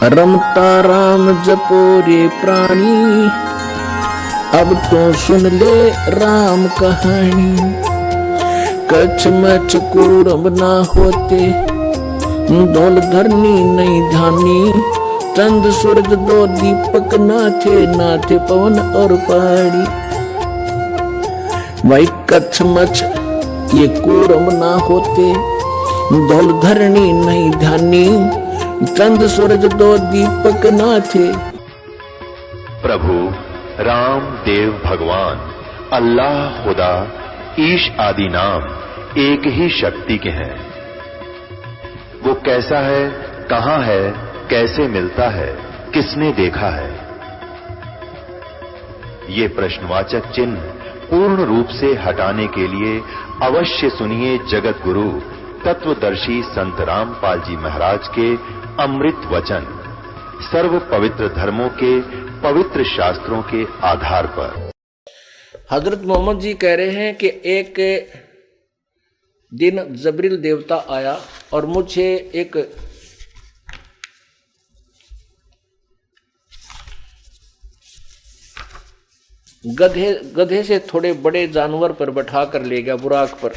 रमता राम जपो रे प्राणी, अब तो सुन ले राम कहानी। कच्छ मच कुरब ना होते, दौल धरनी नहीं धानी। चंद सूरज दो दीपक ना थे पवन और पहाड़ी। भाई कच्छ मच ये कुरब ना होते, दौल धरनी नहीं धानी। चंद सूरज दो दीपक ना थे। प्रभु राम देव भगवान अल्लाह खुदा ईश आदि नाम एक ही शक्ति के हैं। वो कैसा है, कहां है, कैसे मिलता है, किसने देखा है? ये प्रश्नवाचक चिन्ह पूर्ण रूप से हटाने के लिए अवश्य सुनिए जगत गुरु तत्वदर्शी संत रामपाल जी महाराज के अमृत वचन, सर्व पवित्र धर्मों के पवित्र शास्त्रों के आधार पर। हजरत मोहम्मद जी कह रहे हैं कि एक दिन जबरील देवता आया और मुझे एक गधे से थोड़े बड़े जानवर पर बैठा कर ले गया, बुराक पर।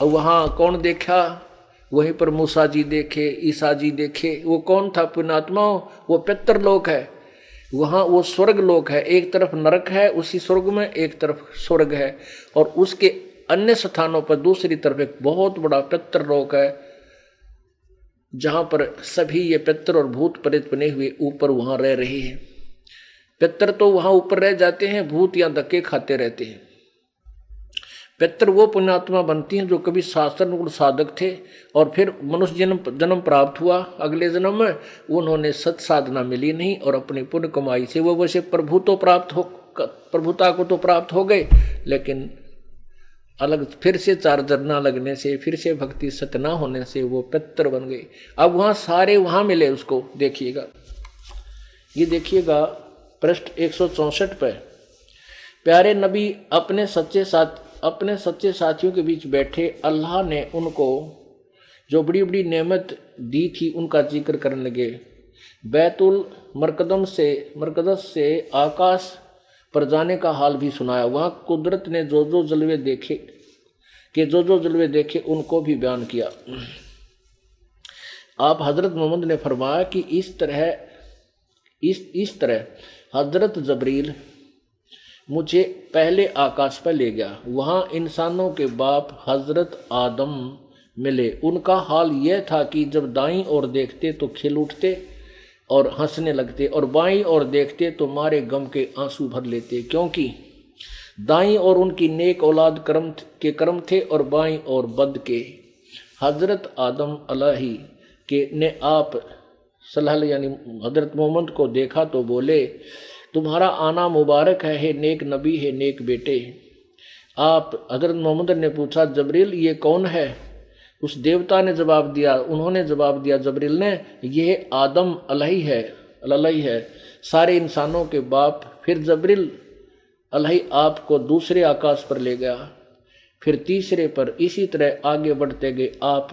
और वहां कौन देखा? वहीं पर मूसा जी देखे, ईसा जी देखे। वो कौन था? पुण्यात्मा, वो पितर लोक है। वहां वो स्वर्ग लोक है, एक तरफ नरक है उसी स्वर्ग में, एक तरफ स्वर्ग है। और उसके अन्य स्थानों पर दूसरी तरफ एक बहुत बड़ा पितर लोक है, जहां पर सभी ये पितर और भूत प्रेत बने हुए ऊपर वहां रह रहे हैं। पितर तो वहां ऊपर रह जाते हैं, भूत यहां धक्के खाते रहते हैं। पितर वो पुण्यात्मा बनती हैं जो कभी शास्त्र साधक थे और फिर मनुष्य जन्म प्राप्त हुआ। अगले जन्म में उन्होंने सत साधना मिली नहीं और अपनी पुण्य कमाई से वो वैसे प्रभुता को तो प्राप्त हो गए, लेकिन अलग फिर से चार्जर ना लगने से, फिर से भक्ति सत्य ना होने से वो पितर बन गए। अब वहां सारे वहां मिले उसको। देखिएगा, ये देखिएगा पृष्ठ 164 पे। प्यारे नबी अपने सच्चे साथियों के बीच बैठे। अल्लाह ने उनको जो बड़ी बड़ी नेमत दी थी उनका जिक्र करने लगे। बैतुल मरकदस से आकाश पर जाने का हाल भी सुनाया। वहाँ कुदरत ने जो जो जलवे देखे उनको भी बयान किया। आप हजरत मोहम्मद ने फरमाया कि इस तरह हजरत जबरील मुझे पहले आकाश पर ले गया। वहाँ इंसानों के बाप हजरत आदम मिले। उनका हाल यह था कि जब दाईं ओर देखते तो खिल उठते और हंसने लगते, और बाईं ओर देखते तो मारे गम के आंसू भर लेते, क्योंकि दाईं ओर उनकी नेक औलाद कर्म थे और बाईं ओर बद के। हजरत आदम अलैहि के ने आप सल्लल्लाहु यानी हजरत मोहम्मद को देखा तो बोले, तुम्हारा आना मुबारक है, हे नेक नबी, है नेक बेटे। आप हजरत मोहम्मद ने पूछा, जबरील ये कौन है? उस देवता ने जवाब दिया, उन्होंने जवाब दिया जबरील ने, ये आदम अलैहि है, सारे इंसानों के बाप। फिर जबरील अलैहि आपको दूसरे आकाश पर ले गया, फिर तीसरे पर। इसी तरह आगे बढ़ते गए। आप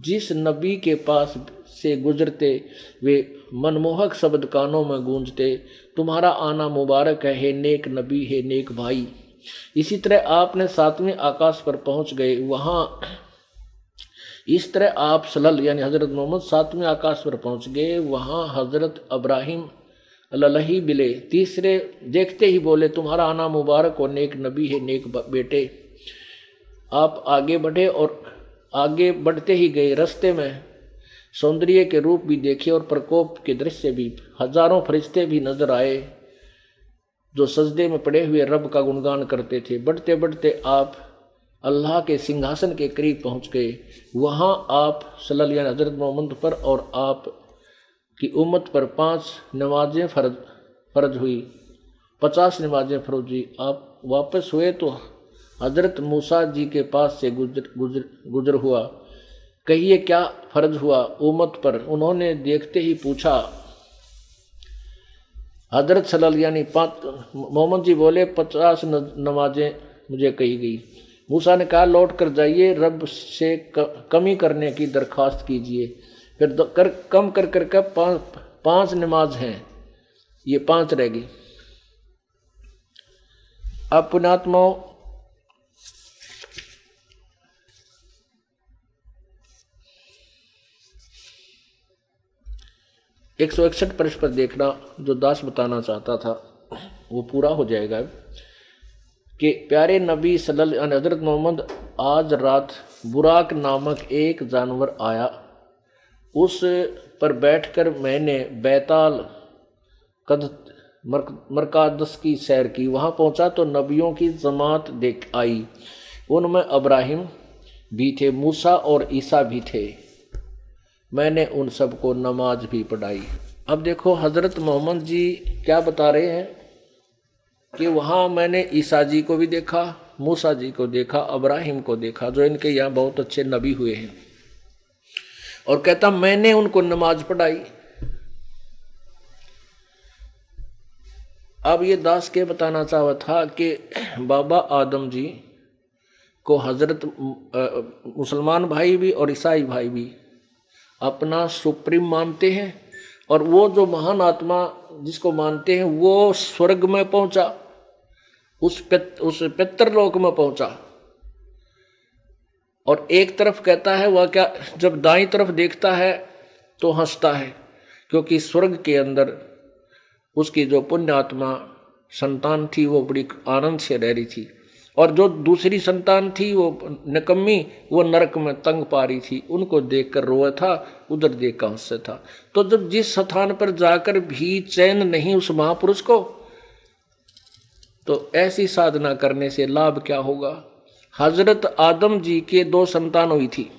जिस नबी के पास से गुजरते वे मनमोहक शब्द कानों में गूंजते, तुम्हारा आना मुबारक है, हे नेक नबी, है नेक भाई। इसी तरह आपने 7वें आकाश पर पहुंच गए। वहां इस तरह आप सल्लल्लाहु यानी हजरत मोहम्मद 7वें आकाश पर पहुंच गए। वहां हजरत इब्राहिम अलैहि मिले। तीसरे देखते ही बोले, तुम्हारा आना मुबारक हो, नेक नबी, है नेक बेटे। आप आगे बढ़े और आगे बढ़ते ही गए। रास्ते में सौंदर्य के रूप भी देखे और प्रकोप के दृश्य भी। हजारों फरिश्ते भी नजर आए जो सजदे में पड़े हुए रब का गुणगान करते थे। बढ़ते बढ़ते आप अल्लाह के सिंहासन के करीब पहुंच गए। वहां आप सल्लल्लाहु अलैहि हजरत मोहम्मद पर और आप की उम्मत पर 5 नमाजें फर्ज हुई, 50 नमाजें फर्ज हुई। आप वापस हुए तो हजरत मूसा जी के पास से गुजर हुआ। कहिए क्या फर्ज हुआ उम्मत पर? उन्होंने देखते ही पूछा। हजरत सल्लल्लाहु यानी मोहम्मद जी बोले, 50 नमाजें मुझे कही गई। मूसा ने कहा, लौट कर जाइए, रब से कमी करने की दरख्वास्त कीजिए। फिर कम कर करके पांच नमाज हैं, ये 5 रहेगी। अब पुण्यात्माओं, एक 161 पृष्ठ पर देखना, जो दास बताना चाहता था वो पूरा हो जाएगा कि प्यारे नबी सल्लल्लाहु हज़रत मोहम्मद, आज रात बुराक नामक एक जानवर आया, उस पर बैठकर मैंने बैताल कद मरकादस की सैर की। वहाँ पहुँचा तो नबियों की जमात देख आई, उनमें अब्राहिम भी थे, मूसा और ईसा भी थे। मैंने उन सबको नमाज भी पढ़ाई। अब देखो हज़रत मोहम्मद जी क्या बता रहे हैं कि वहाँ मैंने ईसा जी को भी देखा, मूसा जी को देखा, अब्राहिम को देखा, जो इनके यहाँ बहुत अच्छे नबी हुए हैं, और कहता मैंने उनको नमाज पढ़ाई। अब ये दास के बताना चाहा था कि बाबा आदम जी को हजरत मुसलमान भाई भी और ईसाई भाई भी अपना सुप्रीम मानते हैं, और वो जो महान आत्मा जिसको मानते हैं वो स्वर्ग में पहुंचा, उस पितरलोक में पहुंचा। और एक तरफ कहता है वह क्या, जब दाईं तरफ देखता है तो हंसता है, क्योंकि स्वर्ग के अंदर उसकी जो पुण्य आत्मा संतान थी वो बड़ी आनंद से रह रही थी, और जो दूसरी संतान थी वो निकम्मी, वो नरक में तंग पा रही थी, उनको देखकर रोया था, उधर देख कर हंसता था। तो जब जिस स्थान पर जाकर भी चैन नहीं उस महापुरुष को, तो ऐसी साधना करने से लाभ क्या होगा। हजरत आदम जी के 2 संतान हुई थी,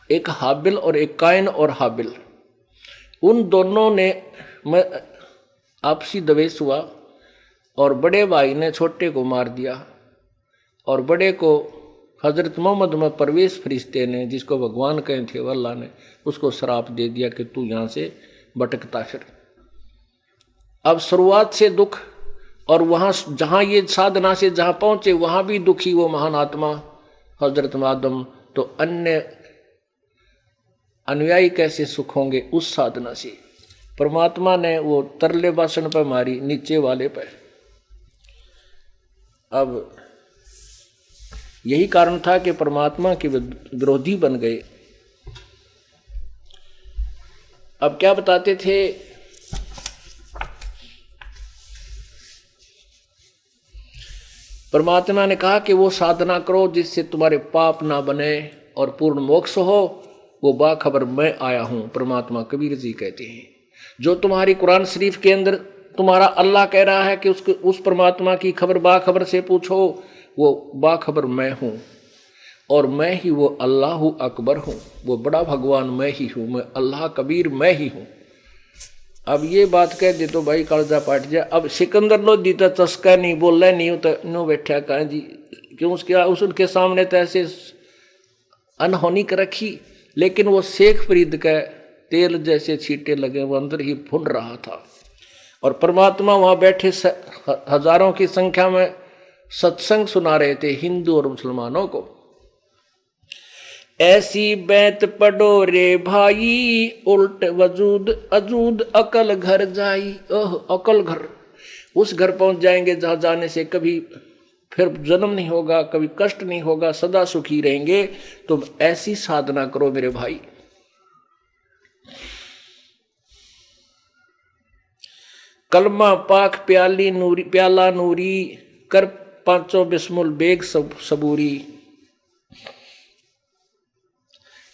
एक हाबिल और एक कायन और हाबिल। उन दोनों ने आपसी द्वेष हुआ, और बड़े भाई ने छोटे को मार दिया, और बड़े को हजरत मोहम्मद में परवेश फरिश्ते ने, जिसको भगवान कहे थे अल्लाह ने, उसको श्राप दे दिया कि तू यहाँ से भटकता फिर। अब शुरुआत से दुख, और वहाँ जहाँ ये साधना से जहाँ पहुँचे वहाँ भी दुखी वो महान आत्मा हजरत आदम, तो अन्य अनुयायी कैसे सुख होंगे उस साधना से। परमात्मा ने वो तरले बासन पर मारी, नीचे वाले पर। अब यही कारण था कि परमात्मा के विरोधी बन गए। अब क्या बताते थे, परमात्मा ने कहा कि वो साधना करो जिससे तुम्हारे पाप ना बने और पूर्ण मोक्ष हो, वो बाखबर मैं आया हूं। परमात्मा कबीर जी कहते हैं, जो तुम्हारी कुरान शरीफ के अंदर तुम्हारा अल्लाह कह रहा है कि उस परमात्मा की खबर बाखबर से पूछो, वो बाखबर मैं हूँ, और मैं ही वो अल्लाह अकबर हूँ, वो बड़ा भगवान मैं ही हूँ, मैं अल्लाह कबीर मैं ही हूँ। अब ये बात कह दे तो भाई कालजा पाट जाए। अब सिकंदर लोधी तो चस्का नहीं बोल रहा, नहीं तो नो बैठा कहा जी, क्यों उसके सामने तो ऐसे अनहोनी कर रखी, लेकिन वो शेख फरीद का तेल जैसे छींटे लगे, वो अंदर ही फुल रहा था। और परमात्मा वहाँ बैठे हजारों की संख्या में सत्संग सुना रहे थे हिंदू और मुसलमानों को। ऐसी बैत पढ़ो रे भाई, उल्ट वजूद अजूद अकल घर जाई। ओह अकल घर, उस घर पहुंच जाएंगे जहाँ जाने से कभी फिर जन्म नहीं होगा, कभी कष्ट नहीं होगा, सदा सुखी रहेंगे। तो ऐसी साधना करो मेरे भाई। कलमा पाक प्याली नूरी, प्याला नूरी कर पांचों बिस्मुल बेग सबूरी।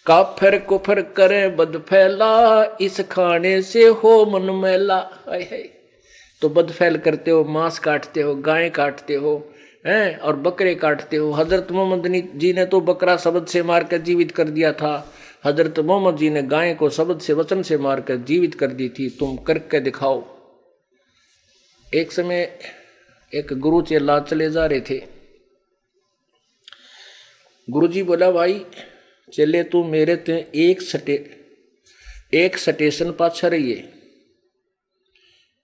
काफिर कुफर करे बद फैला, इस खाने से हो मन मैला। तो बद फैल करते हो, मांस काटते हो, गाय काटते हो हैं, और बकरे काटते हो। हजरत मोहम्मद जी ने तो बकरा शब्द से मारकर जीवित कर दिया था, हजरत मोहम्मद जी ने गाय को शब्द से वचन से मारकर जीवित कर दी थी। तुम करके दिखाओ। एक समय एक गुरु चेला चले जा रहे थे। गुरुजी बोला, भाई चले तू मेरे ते एक स्टेशन पाछा रहिए,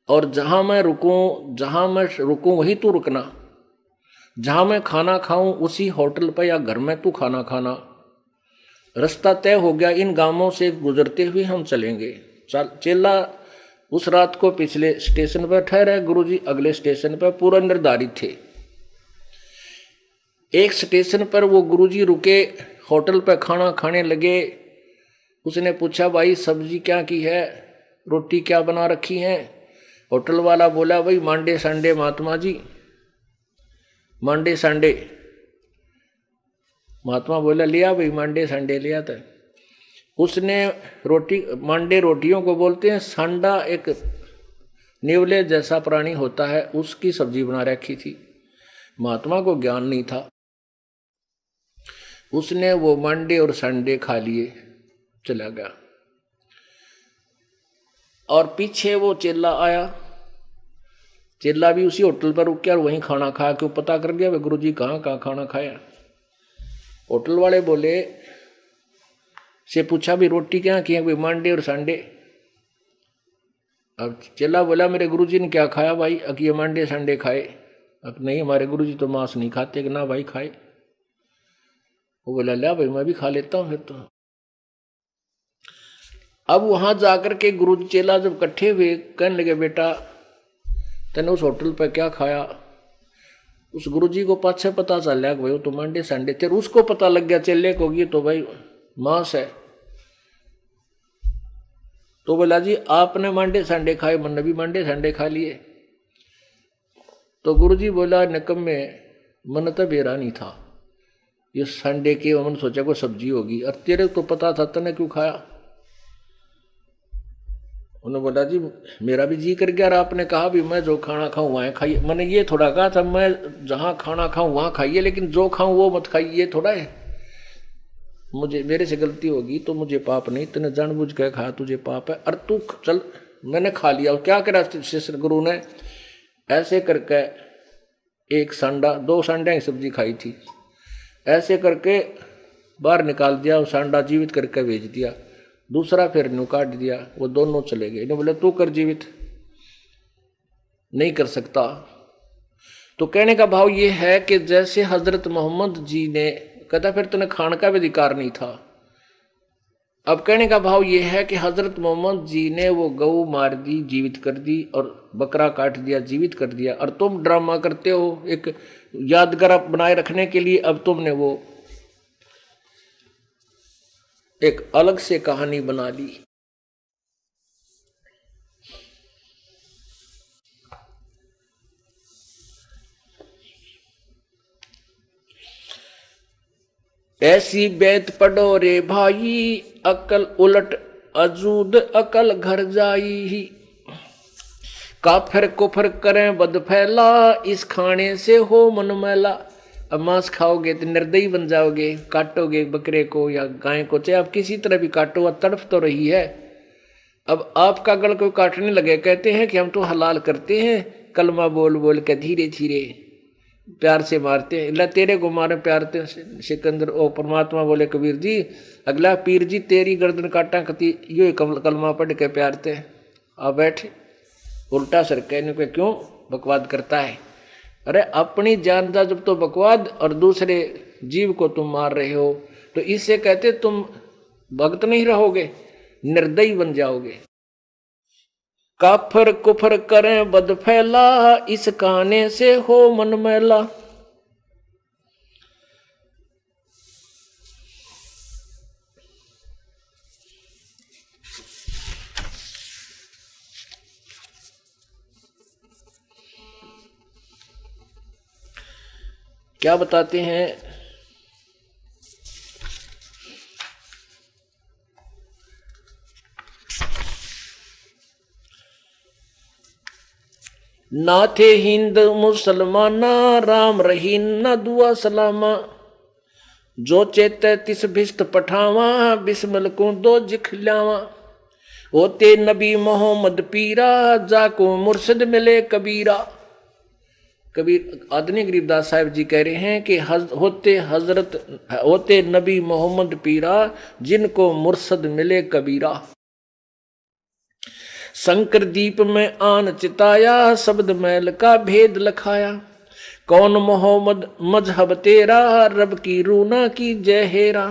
और जहां मैं रुकूं वही तू रुकना। जहां मैं खाना खाऊं उसी होटल पर या घर में तू खाना खाना। रास्ता तय हो गया, इन गांवों से गुजरते हुए हम चलेंगे। चेला उस रात को पिछले स्टेशन पर ठहरे, गुरुजी अगले स्टेशन पर पूरा निर्धारित थे। एक स्टेशन पर वो गुरुजी रुके, होटल पर खाना खाने लगे। उसने पूछा, भाई सब्जी क्या की है, रोटी क्या बना रखी है? होटल वाला बोला, भाई मांडे संडे महात्मा जी, मांडे संडे। महात्मा बोला, लिया भाई मांडे संडे लिया था। उसने रोटी, मांडे रोटियों को बोलते हैं, सांडा एक नेवले जैसा प्राणी होता है, उसकी सब्जी बना रखी थी। महात्मा को ज्ञान नहीं था, उसने वो मांडे और संडे खा लिए, चला गया। और पीछे वो चेला आया, चेला भी उसी होटल पर रुक गया और वहीं खाना खाया। क्यों? पता कर गया गुरु जी कहाँ खाना खाया। होटल वाले बोले से पूछा, भी रोटी क्या की है? मांडे और संडे। अब चेला बोला, मेरे गुरुजी ने क्या खाया भाई? अब ये मांडे संडे खाए। अब नहीं, हमारे गुरुजी तो मांस नहीं खाते। कि ना भाई खाए। वो बोला, लिया भाई मैं भी खा लेता हूँ फिर तो। अब वहां जाकर के गुरु चेला जब इकट्ठे हुए, कहने लगे, बेटा तने उस होटल पर क्या खाया? उस गुरुजी को पाछे पता चल गया कि भाई वो तो मांडे संडे थे। उसको पता लग गया चेले को, ये तो भाई मांस है। तो बोला, जी आपने मांडे संडे खाए, मैंने भी मांडे संडे खा लिए। तो गुरुजी बोला, निकम्मे मन तो बेरा नहीं था, ये संडे की मैंने सोचा कोई सब्जी होगी, और तेरे तो पता था, तने क्यों खाया? उन्होंने बोला, जी मेरा भी जी कर गया, और आपने कहा भी मैं जो खाना खाऊं वहाँ खाइए। मैंने ये थोड़ा कहा था मैं जहाँ खाना खाऊं वहाँ खाइए, लेकिन जो खाऊं वो मत खाइए, ये थोड़ा है। मुझे, मेरे से गलती होगी तो मुझे पाप नहीं, तूने जानबूझ के खाया, तुझे पाप है। और तू चल, मैंने खा लिया। और क्या करा शिष्य गुरु ने? ऐसे करके एक सांडा, 2 सांडा की सब्जी खाई थी, ऐसे करके बाहर निकाल दिया, वो सांडा जीवित करके भेज दिया। दूसरा फिर न्यू काट दिया, वो दोनों चले गए। इन्हें बोले, तू कर जीवित। नहीं कर सकता। तो कहने का भाव ये है कि जैसे हजरत मोहम्मद जी ने कहता, फिर तूने खाने का भी अधिकार नहीं था। अब कहने का भाव ये है कि हजरत मोहम्मद जी ने वो गऊ मार दी, जीवित कर दी, और बकरा काट दिया, जीवित कर दिया, और तुम ड्रामा करते हो एक यादगार बनाए रखने के लिए। अब तुमने वो एक अलग से कहानी बना ली। ऐसी बैत पढ़ो रे भाई, अकल उलट अजूद अकल घर जाई। काफिर कुफर करें बद फैला, इस खाने से हो मन मैला। अब मांस खाओगे तो निर्दयी बन जाओगे, काटोगे बकरे को या गाय को, चाहे आप किसी तरह भी काटो, वह तड़फ तो रही है। अब आपका गल कोई काटने लगे, कहते हैं कि हम तो हलाल करते हैं, कलमा बोल बोल के धीरे धीरे प्यार से मारते हैं। तेरे को मारे प्यार से सिकंदर। ओ परमात्मा बोले, कबीर जी अगला पीर जी तेरी गर्दन काटा कती, यो कलमा पढ़ के प्यार थे। आ बैठ, उल्टा सर कहने को क्यों बकवाद करता है? अरे अपनी जान जा जब तो बकवाद, और दूसरे जीव को तुम मार रहे हो, तो इससे कहते तुम भक्त नहीं रहोगे, निर्दयी बन जाओगे। काफर कुफर करें बद फैला, इस खाने से हो मन मैला। क्या बताते हैं? ना थे हिंद मुसलमाना, राम रही न दुआ सलामा। जो चेते तिस भिष्ट पठावा, बिस्मिल को दो जिखलावा। होते नबी मोहम्मद पीरा, जाको मुर्शिद मिले कबीरा। कबीर आदनी गरीबदास साहिब जी कह रहे हैं कि होते नबी मोहम्मद पीरा, जिनको मुर्शिद मिले कबीरा। शंकर दीप में आन चिताया, शब्द मैल का भेद लखाया। कौन मोहम्मद मजहब तेरा, रब की रूना की जय हेरा।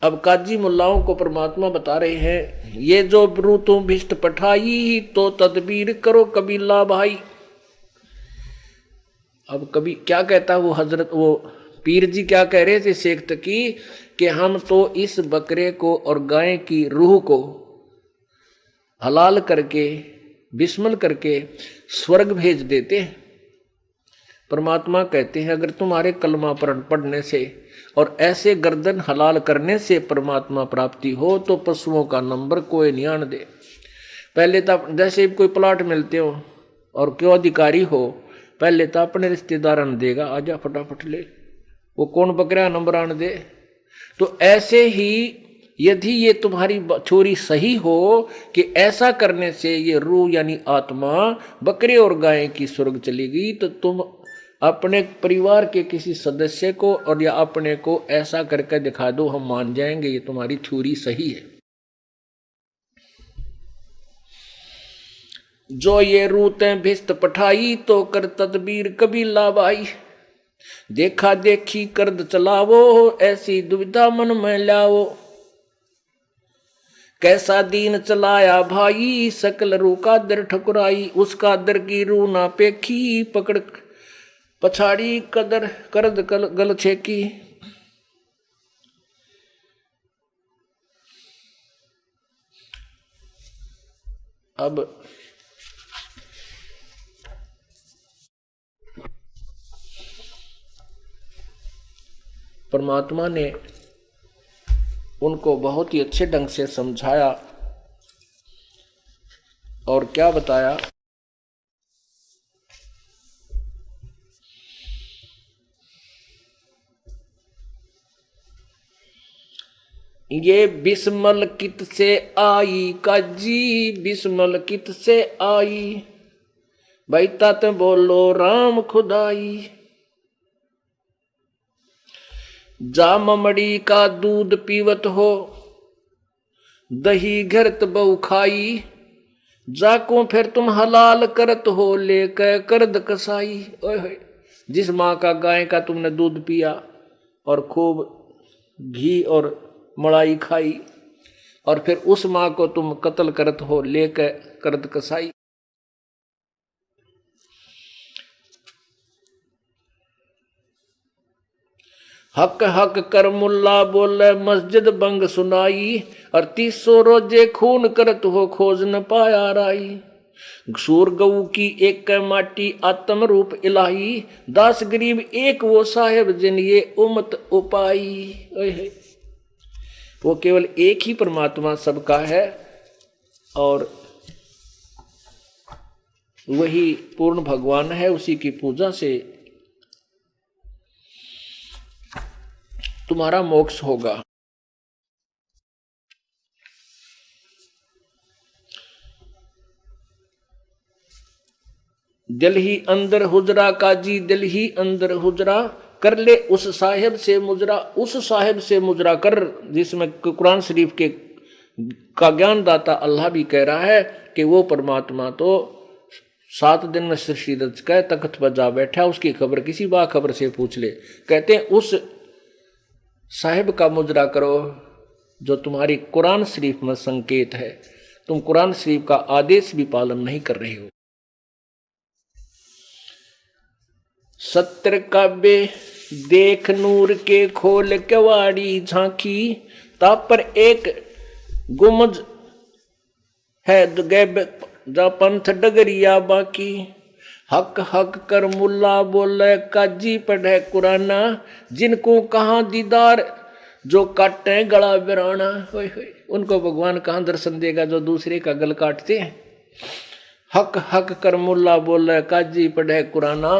अब काजी मुल्लाओं को परमात्मा बता रहे हैं, ये जो ब्रू तुम भिष्ट पठाई तो तदबीर करो कबीला भाई। अब कभी क्या कहता वो हजरत, वो पीर जी क्या कह रहे थे शेख तकी कि हम तो इस बकरे को और गाय की रूह को हलाल करके बिस्मिल करके स्वर्ग भेज देते हैं। परमात्मा कहते हैं अगर तुम्हारे कलमा पढ़ने से और ऐसे गर्दन हलाल करने से परमात्मा प्राप्ति हो तो पशुओं का नंबर कोई नहीं आन दे। पहले तो जैसे कोई प्लाट मिलते हो और क्यों अधिकारी हो, पहले तो अपने रिश्तेदार ने देगा, आजा फटाफट ले, वो कौन बकरा नंबर आन दे। तो ऐसे ही यदि ये तुम्हारी छोरी सही हो कि ऐसा करने से ये रूह यानी आत्मा बकरे और गाय की स्वर्ग चलेगी, तो तुम अपने परिवार के किसी सदस्य को और या अपने को ऐसा करके दिखा दो, हम मान जाएंगे ये तुम्हारी थ्योरी सही है। जो ये रूतें भिस्त पठाई तो कर तदबीर कबीला भाई। देखा देखी कर्द चलावो ऐसी दुविधा मन में लाओ। कैसा दीन चलाया भाई सकल रू का दर ठकुराई। उसका दर की रू ना पेखी पकड़ पछाड़ी कदर करद गल छेकी। अब परमात्मा ने उनको बहुत ही अच्छे ढंग से समझाया और क्या बताया, ये बिस्मल कित से आई काजी, बिस्मल कित से आई, भाई तात बोलो राम खुदाई। जा ममड़ी का दूध पीवत हो, दही घरत बहु खाई, जाको फिर तुम हलाल करत हो लेकर करद कसाई। ओए जिस माँ का गाय का तुमने दूध पिया और खूब घी और मलाई खाई और फिर उस माँ को तुम कत्ल करत हो लेकर करद कसाई। हक हक कर मुल्ला बोले मस्जिद बंग सुनाई, और 300 रोजे खून करत हो खोज न पाया राई। सूर गऊ की एक माटी आत्म रूप इलाही, दास गरीब एक वो साहेब जिन ये उम्मत उपाई। वो केवल एक ही परमात्मा सबका है और वही पूर्ण भगवान है। उसी की पूजा से तुम्हारा मोक्ष होगा। दिल ही अंदर हुजरा काजी, दिल ही अंदर हुजरा, कर ले उस साहिब से मुजरा। उस साहिब से मुजरा कर, जिसमें कुरान शरीफ के का ज्ञान दाता अल्लाह भी कह रहा है कि वो परमात्मा तो 7 दिन में सृष्टि रच कर तख्त पर जा बैठा, उसकी खबर किसी बाखबर से पूछ ले। कहते हैं उस साहिब का मुजरा करो जो तुम्हारी कुरान शरीफ में संकेत है। तुम कुरान शरीफ का आदेश भी पालन नहीं कर रहे हो। 70 काबे देख नूर के खोल केवाड़ी झांकी, ताप पर एक गुमज है जा पंथ डगरिया बाकी। हक हक कर मुल्ला बोले काजी पढ़े कुराना, जिनको कहाँ दीदार जो काटे गला बिराना। उनको भगवान कहाँ दर्शन देगा जो दूसरे का गल काटते हैं। हक हक कर मुल्ला बोले काजी पढ़े कुराना,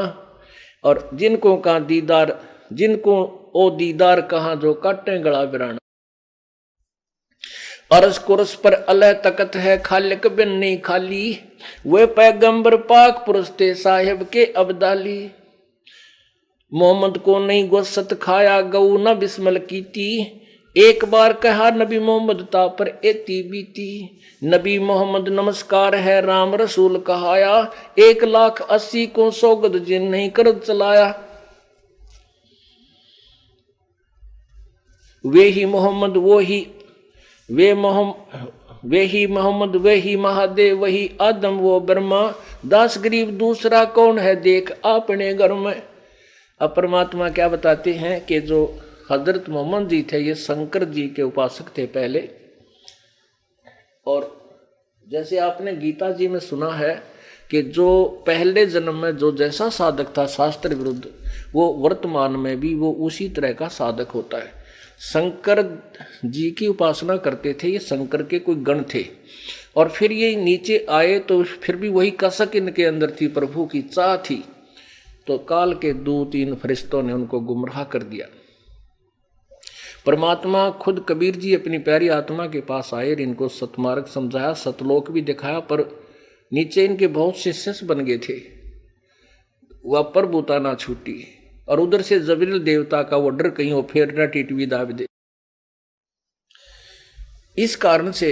और जिनको कहाँ दीदार, जिनको ओ दीदार कहाँ जो काटे गला बिराना। अरस कुरस पर अल्लाह तकत है खालिक बिन नहीं खाली, वे पैगंबर पाक पुरुष थे साहिब के अब्दाली। मोहम्मद को नहीं गोश्त खाया गऊ न बिस्मिल कीती, एक बार कहा नबी मोहम्मद ता पर एती बीती। नबी मोहम्मद नमस्कार है राम रसूल कहाया, 1,80,000 को सोगद जिन नहीं कर चलाया। वे ही मोहम्मद वे ही महादेव वही आदम वो ब्रह्मा, दास गरीब दूसरा कौन है देख अपने घर में। अब परमात्मा क्या बताते हैं कि जो हजरत मोहम्मद जी थे ये शंकर जी के उपासक थे पहले। और जैसे आपने गीता जी में सुना है कि जो पहले जन्म में जो जैसा साधक था शास्त्र विरुद्ध, वो वर्तमान में भी वो उसी तरह का साधक होता है। शंकर जी की उपासना करते थे, ये शंकर के कोई गण थे। और फिर ये नीचे आए तो फिर भी वही कसक इनके अंदर थी, प्रभु की चाह थी। तो काल के दूत इन फरिश्तों ने उनको गुमराह कर दिया। परमात्मा खुद कबीर जी अपनी प्यारी आत्मा के पास आए और इनको सतमार्ग समझाया, सतलोक भी दिखाया। पर नीचे इनके बहुत से शिष्य बन गए थे, वह प्रभुता ना छूटी। और उधर से जबरील देवता का वो डर कहीं वो फेरना टिटवी दाब दे। इस कारण से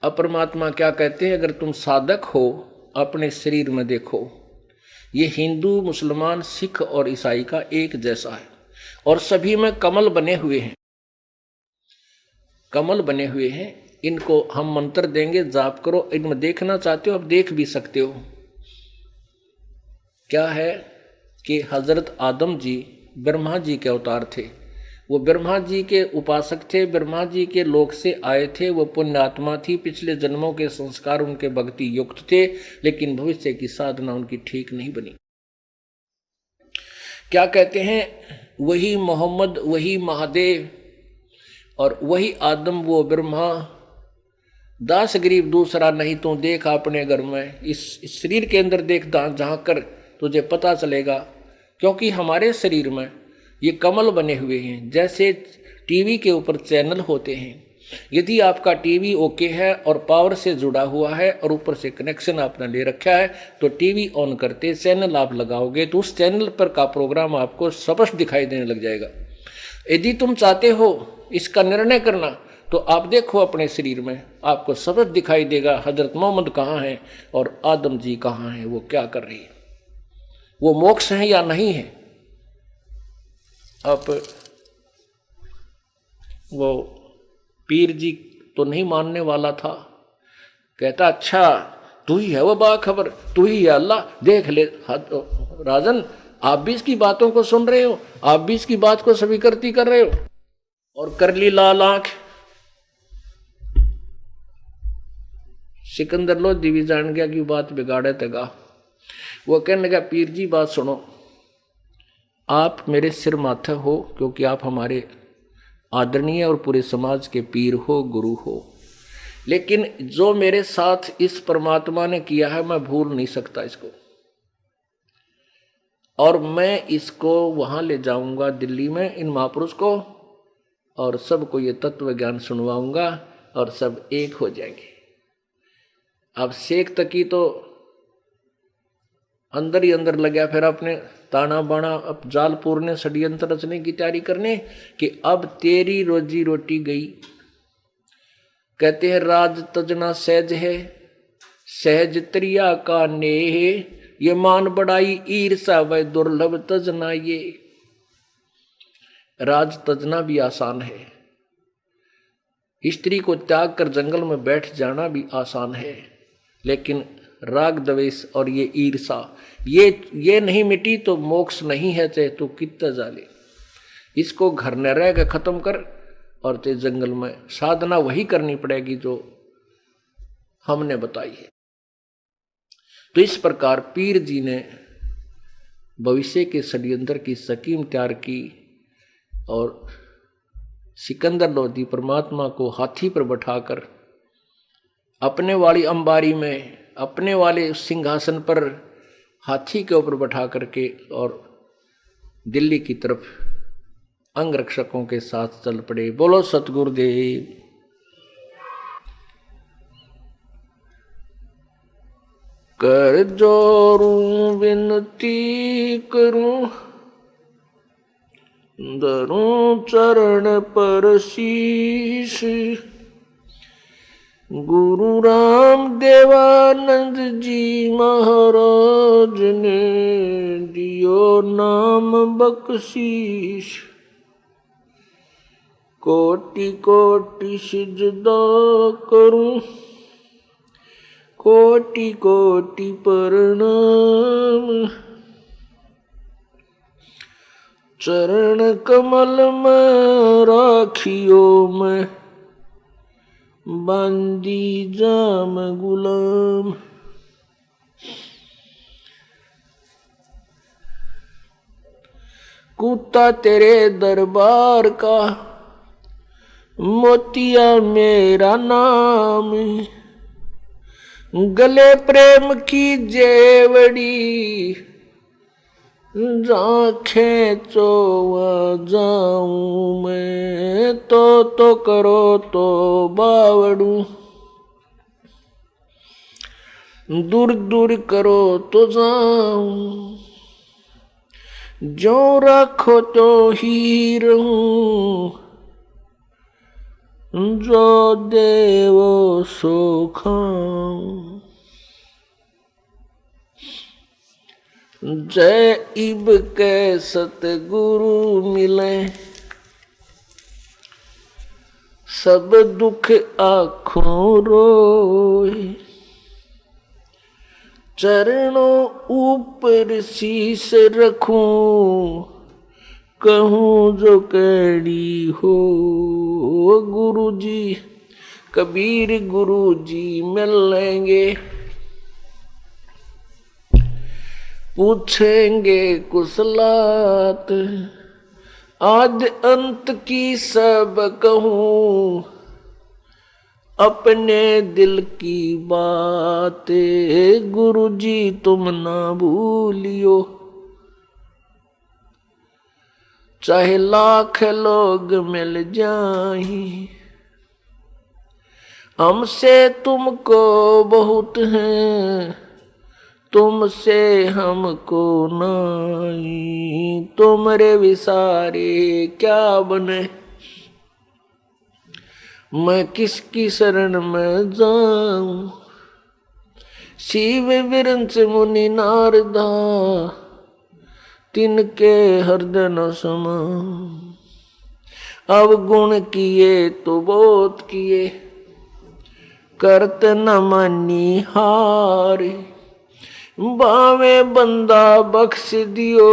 परमात्मा क्या कहते हैं, अगर तुम साधक हो अपने शरीर में देखो, ये हिंदू मुसलमान सिख और ईसाई का एक जैसा है और सभी में कमल बने हुए हैं। कमल बने हुए हैं, इनको हम मंत्र देंगे, जाप करो। इनमें देखना चाहते हो आप देख भी सकते हो। क्या है कि हजरत आदम जी ब्रह्मा जी के अवतार थे, वो ब्रह्मा जी के उपासक थे, ब्रह्मा जी के लोक से आए थे। वो पुण्यात्मा थी, पिछले जन्मों के संस्कार उनके भक्ति युक्त थे, लेकिन भविष्य की साधना उनकी ठीक नहीं बनी। क्या कहते हैं, वही मोहम्मद वही महादेव और वही आदम वो ब्रह्मा, दास गरीब दूसरा नहीं तू देख अपने घर में। इस शरीर के अंदर देख जहाँ कर तुझे पता चलेगा। क्योंकि हमारे शरीर में ये कमल बने हुए हैं, जैसे टीवी के ऊपर चैनल होते हैं। यदि आपका टीवी ओके है और पावर से जुड़ा हुआ है और ऊपर से कनेक्शन आपने ले रखा है, तो टीवी ऑन करते चैनल आप लगाओगे तो उस चैनल पर का प्रोग्राम आपको स्पष्ट दिखाई देने लग जाएगा। यदि तुम चाहते हो इसका निर्णय करना, तो आप देखो अपने शरीर में, आपको स्पष्ट दिखाई देगा हजरत मोहम्मद कहाँ है और आदम जी कहाँ हैं, वो क्या कर रही है, वो मोक्ष है या नहीं है। अब वो पीर जी तो नहीं मानने वाला था, कहता अच्छा तू ही है वो बाखबर, तू ही है अल्लाह, देख ले। राजन आप भी इसकी बातों को सुन रहे हो, आप भी इसकी बात को स्वीकृति कर रहे हो, और कर ली लाल आंख। सिकंदर लोधी भी जान गया कि बात बिगाड़े तगा। वो कहने लगा पीर जी बात सुनो, आप मेरे सिर माथे हो क्योंकि आप हमारे आदरणीय और पूरे समाज के पीर हो, गुरु हो, लेकिन जो मेरे साथ इस परमात्मा ने किया है मैं भूल नहीं सकता इसको। और मैं इसको वहां ले जाऊंगा दिल्ली में इन महापुरुष को, और सबको ये तत्व ज्ञान सुनवाऊंगा और सब एक हो जाएंगे। अब शेख तकी तो अंदर ही अंदर लगा, फिर अपने ताना बाना अब जालपुर ने षड्यंत्र रचने की तैयारी करने कि अब तेरी रोजी रोटी गई। कहते हैं राज तजना सहज है, सहज त्रिया का नेह, ये मान बढ़ाई ईर्षा व दुर्लभ तजना। ये राज तजना भी आसान है, स्त्री को त्याग कर जंगल में बैठ जाना भी आसान है, लेकिन राग द्वेष और ये ईर्षा ये नहीं मिटी तो मोक्ष नहीं है, चाहे तू कितना जाले। इसको घर न रह के खत्म कर और ते जंगल में साधना वही करनी पड़ेगी जो हमने बताई है। तो इस प्रकार पीर जी ने भविष्य के षड्यंत्र की स्कीम तैयार की और सिकंदर लोधी परमात्मा को हाथी पर बैठाकर अपने वाली अंबारी में, अपने वाले सिंहासन पर हाथी के ऊपर बैठा करके और दिल्ली की तरफ अंगरक्षकों के साथ चल पड़े। बोलो सतगुरुदेव। कर जोरूं विनती करूं, धरूं चरण पर शीश, गुरु राम देवानंद जी महाराज ने दियो नाम बख्शीश। कोटि कोटि सिजदा करूं, कोटि कोटि प्रणाम। चरण कमल में राखियो मैं, बांदी जाम गुलाम। कुत्ता तेरे दरबार का, मोतिया मेरा नाम। गले प्रेम की जेवड़ी, आँखें चो जाऊं मैं। तो करो तो बावड़ू, दूर दूर करो तो जाऊं। जो रखो तो ही रहूं, जो देवो सो खाऊं। जय इब के सतगुरु मिले, सब दुख आँखों रोए। चरणों ऊपर शीस रखूं, कहूँ जो कैडी हो। गुरु जी कबीर गुरु जी मिल लेंगे, पूछेंगे कुशलात। आदि अंत की सब कहूँ, अपने दिल की बात। गुरु जी तुम ना भूलियो, चाहे लाख लोग मिल जाएं। हमसे तुमको बहुत हैं, तुमसे हमको नहीं। तुमरे विसारे क्या बने, मैं किसकी शरण में जाऊं। शिव विरंच मुनि नारदा, तिनके हृदय न समा। अवगुण किए तो बहुत किए, करत न मानी हारे। बावे बंदा बख्श दियो,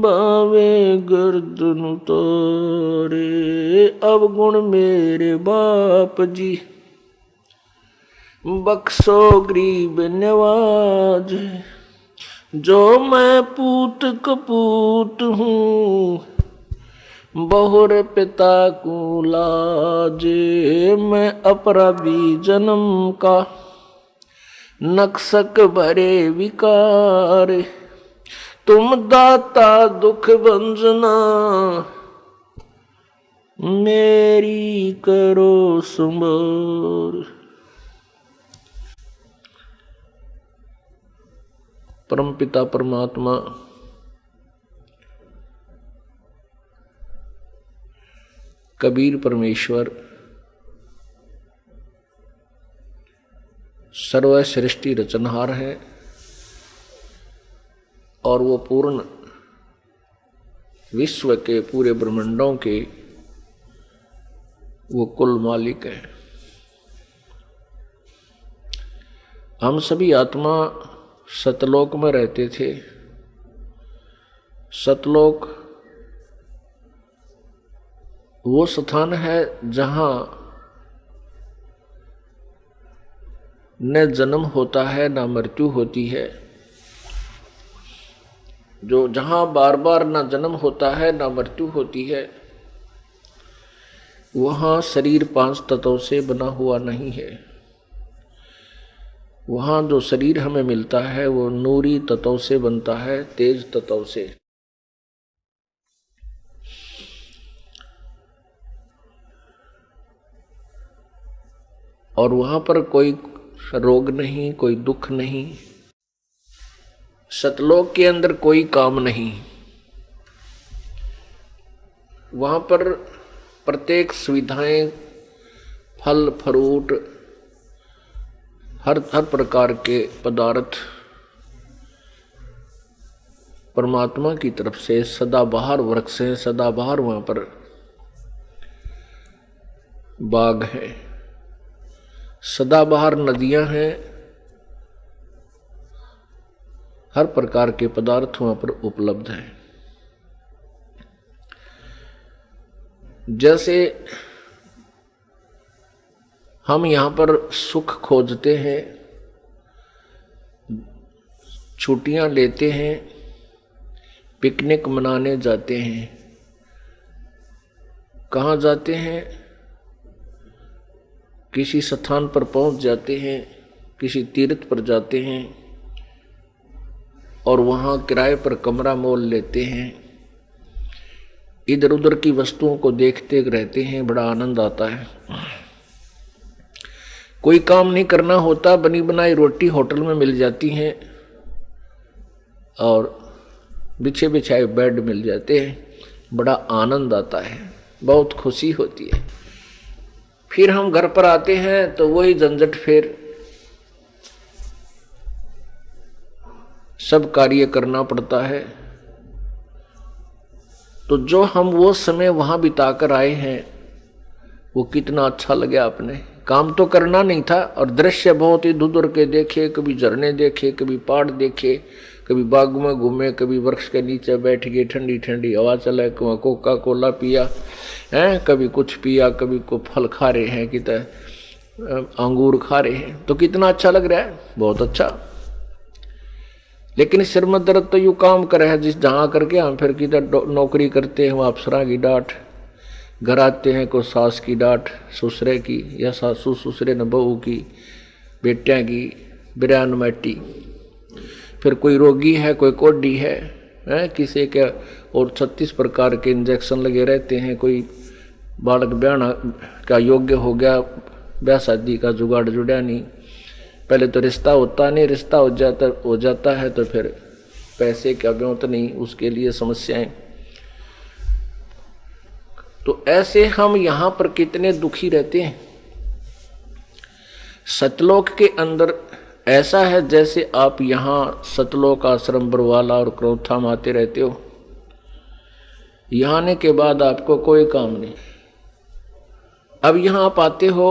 बावे गर्दन उतारे। अवगुण मेरे बाप जी, बख्शो गरीब नवाज। जो मैं पूत कपूत हूँ, बहुर पिता को लाजे। मैं अपराधी जन्म का, नक्सक भरे विकार। तुम दाता दुख भंजना, मेरी करो संभार। परमपिता परमात्मा कबीर परमेश्वर सर्व सृष्टि रचनहार है, और वो पूर्ण विश्व के पूरे ब्रह्मांडों के वो कुल मालिक है। हम सभी आत्मा सतलोक में रहते थे। सतलोक वो स्थान है जहाँ न जन्म होता है न मृत्यु होती है। जो जहाँ बार बार न जन्म होता है न मृत्यु होती है, वहाँ शरीर 5 तत्वों से बना हुआ नहीं है। वहाँ जो शरीर हमें मिलता है वो नूरी तत्वों से बनता है, तेज तत्वों से। और वहाँ पर कोई रोग नहीं, कोई दुख नहीं। सतलोक के अंदर कोई काम नहीं। वहाँ पर प्रत्येक सुविधाएं, फल फ्रूट, हर प्रकार के पदार्थ परमात्मा की तरफ से सदाबहार वृक्ष हैं, सदाबहार वहाँ पर बाग है, सदाबहार नदियां हैं, हर प्रकार के पदार्थ वहां पर उपलब्ध हैं। जैसे हम यहां पर सुख खोजते हैं, छुट्टियां लेते हैं, पिकनिक मनाने जाते हैं, कहाँ जाते हैं? किसी स्थान पर पहुंच जाते हैं, किसी तीर्थ पर जाते हैं और वहाँ किराए पर कमरा मोल लेते हैं, इधर उधर की वस्तुओं को देखते रहते हैं, बड़ा आनंद आता है। कोई काम नहीं करना होता, बनी बनाई रोटी होटल में मिल जाती हैं और बिछे बिछाए बेड मिल जाते हैं, बड़ा आनंद आता है, बहुत खुशी होती है। फिर हम घर पर आते हैं तो वही झंझट, फिर सब कार्य करना पड़ता है। तो जो हम वो समय वहां बिताकर आए हैं वो कितना अच्छा लगे आपने। काम तो करना नहीं था और दृश्य बहुत ही दूर के देखे, कभी झरने देखे, कभी पहाड़ देखे, कभी बाग में घूमे, कभी वृक्ष के नीचे बैठ गए, ठंडी ठंडी हवा चले, कोका कोला पिया है, कभी कुछ पिया, कभी को फल खा रहे हैं, कितना अंगूर खा रहे हैं, तो कितना अच्छा लग रहा है, बहुत अच्छा। लेकिन सिर में दर्द तो यूँ काम करे है, जिस जहाँ करके हम फिर किधर नौकरी करते हैं, वहाँ अफसरा की डांट, घर आते हैं को सास की डांट, ससुरे की, या सासू ससुरे न बहू की, बेटियाँ की बिरान मैटी, फिर कोई रोगी है, कोई कोडी है किसी के, और 36 प्रकार के इंजेक्शन लगे रहते हैं। कोई बालक ब्याह का योग्य हो गया, ब्याह शादी का जुगाड़ जुड़ा नहीं, पहले तो रिश्ता होता नहीं, रिश्ता हो जाता है तो फिर पैसे का ब्योत नहीं, उसके लिए समस्याएं। तो ऐसे हम यहाँ पर कितने दुखी रहते हैं। सतलोक के अंदर ऐसा है जैसे आप यहाँ सतलोक आश्रम बरवाला और क्रोथा में आते रहते हो, यहाँ आने के बाद आपको कोई काम नहीं। अब यहाँ आप आते हो,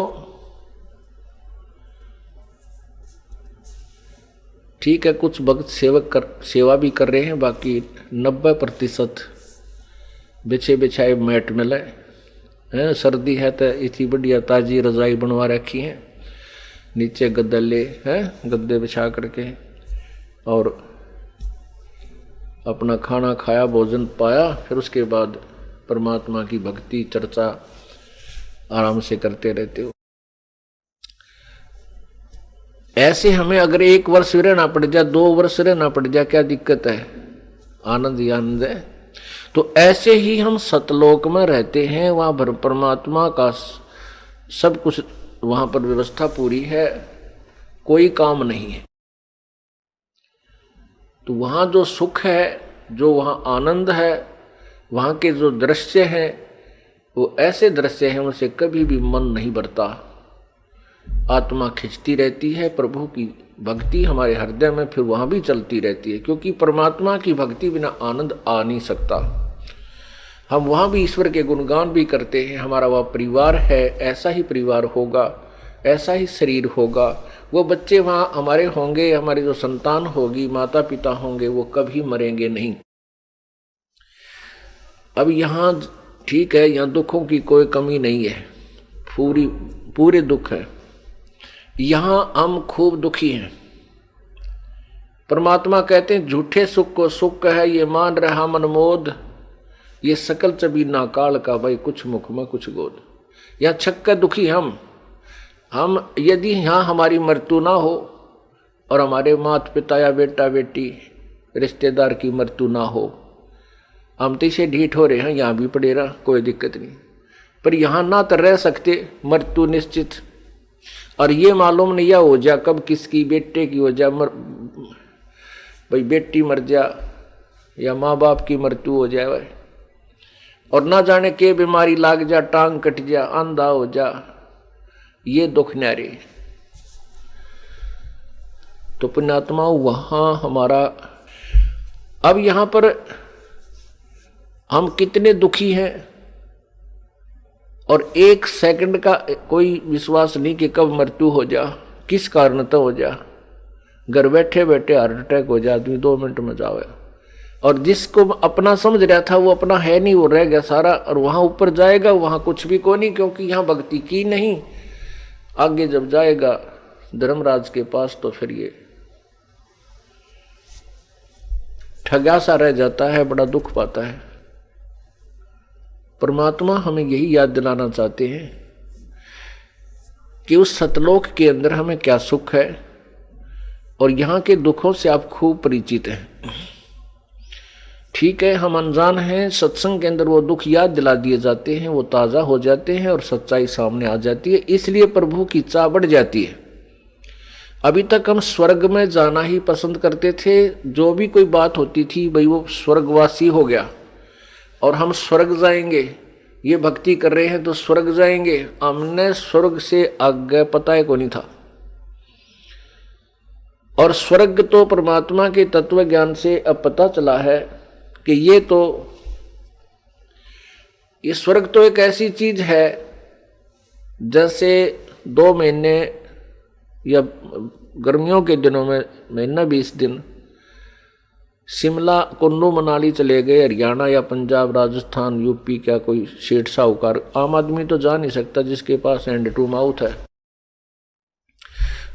ठीक है, कुछ भक्त सेवा भी कर रहे हैं, बाकी 90% बिछे बिछाए मैट मिले हैं। सर्दी है तो इतनी बढ़िया ताजी रजाई बनवा रखी है, नीचे गद्दे हैं, गद्दे बिछा करके, और अपना खाना खाया, भोजन पाया, फिर उसके बाद परमात्मा की भक्ति चर्चा आराम से करते रहते हो। ऐसे हमें अगर 1 वर्ष रहना पड़ जाए, 2 वर्ष रहना पड़ जाए, क्या दिक्कत है? आनंद ही आनंद है। तो ऐसे ही हम सतलोक में रहते हैं, वहां परमात्मा का सब कुछ, वहां पर व्यवस्था पूरी है, कोई काम नहीं है। तो वहां जो सुख है, जो वहां आनंद है, वहां के जो दृश्य हैं वो ऐसे दृश्य हैं उनसे कभी भी मन नहीं भरता, आत्मा खिंचती रहती है। प्रभु की भक्ति हमारे हृदय में फिर वहां भी चलती रहती है, क्योंकि परमात्मा की भक्ति बिना आनंद आ नहीं सकता। हम वहां भी ईश्वर के गुणगान भी करते हैं, हमारा वह परिवार है, ऐसा ही परिवार होगा, ऐसा ही शरीर होगा, वो बच्चे वहाँ हमारे होंगे, हमारी जो संतान होगी, माता पिता होंगे, वो कभी मरेंगे नहीं। अब यहाँ ठीक है, यहाँ दुखों की कोई कमी नहीं है, पूरे दुख है। यहाँ हम खूब दुखी हैं। परमात्मा कहते हैं झूठे सुख को सुख है, ये मान रहा मनमोद, ये सकल चबी ना काल का, भाई कुछ मुख में कुछ गोद। यहाँ छक्के दुखी हम यदि यहाँ हमारी मृत्यु ना हो और हमारे माता पिता या बेटा बेटी रिश्तेदार की मृत्यु ना हो, हम तो इसे ढीठ हो रहे हैं, यहाँ भी पड़े रहा, कोई दिक्कत नहीं। पर यहाँ ना तो रह सकते, मृत्यु निश्चित, और ये मालूम नहीं या हो जा कब किसकी, बेटे की हो जा, भाई बेटी मर जा या माँ बाप की मृत्यु हो जाए, और ना जाने के बीमारी लाग जा, टांग कट जा, अंधा हो जा, ये दुख न्यारे। तो पुण्यात्मा वहां हमारा, अब यहां पर हम कितने दुखी हैं। और एक सेकंड का कोई विश्वास नहीं कि कब मृत्यु हो जा, किस कारण तो हो जा। घर बैठे बैठे हार्ट अटैक हो जा, आदमी 2 मिनट में जावे। और जिसको अपना समझ रहा था वो अपना है नहीं, वो रह गया सारा। और वहां ऊपर जाएगा वहां कुछ भी को नहीं, क्योंकि यहाँ भक्ति की नहीं। आगे जब जाएगा धर्मराज के पास तो फिर ये ठगा सा रह जाता है, बड़ा दुख पाता है। परमात्मा हमें यही याद दिलाना चाहते हैं कि उस सतलोक के अंदर हमें क्या सुख है, और यहां के दुखों से आप खूब परिचित हैं। ठीक है, हम अनजान हैं, सत्संग के अंदर वो दुख याद दिला दिए जाते हैं, वो ताज़ा हो जाते हैं और सच्चाई सामने आ जाती है, इसलिए प्रभु की चाह बढ़ जाती है। अभी तक हम स्वर्ग में जाना ही पसंद करते थे, जो भी कोई बात होती थी भाई वो स्वर्गवासी हो गया और हम स्वर्ग जाएंगे, ये भक्ति कर रहे हैं तो स्वर्ग जाएंगे। हमने स्वर्ग से आगे पता है को नहीं था। और स्वर्ग तो परमात्मा के तत्व ज्ञान से अब पता चला है कि ये स्वर्ग तो एक ऐसी चीज है जैसे 2 महीने या गर्मियों के दिनों में महीना 20 दिन शिमला कुल्लू मनाली चले गए, हरियाणा या पंजाब राजस्थान यूपी, क्या कोई सेठ साहूकार, आम आदमी तो जा नहीं सकता जिसके पास हैंड टू माउथ है,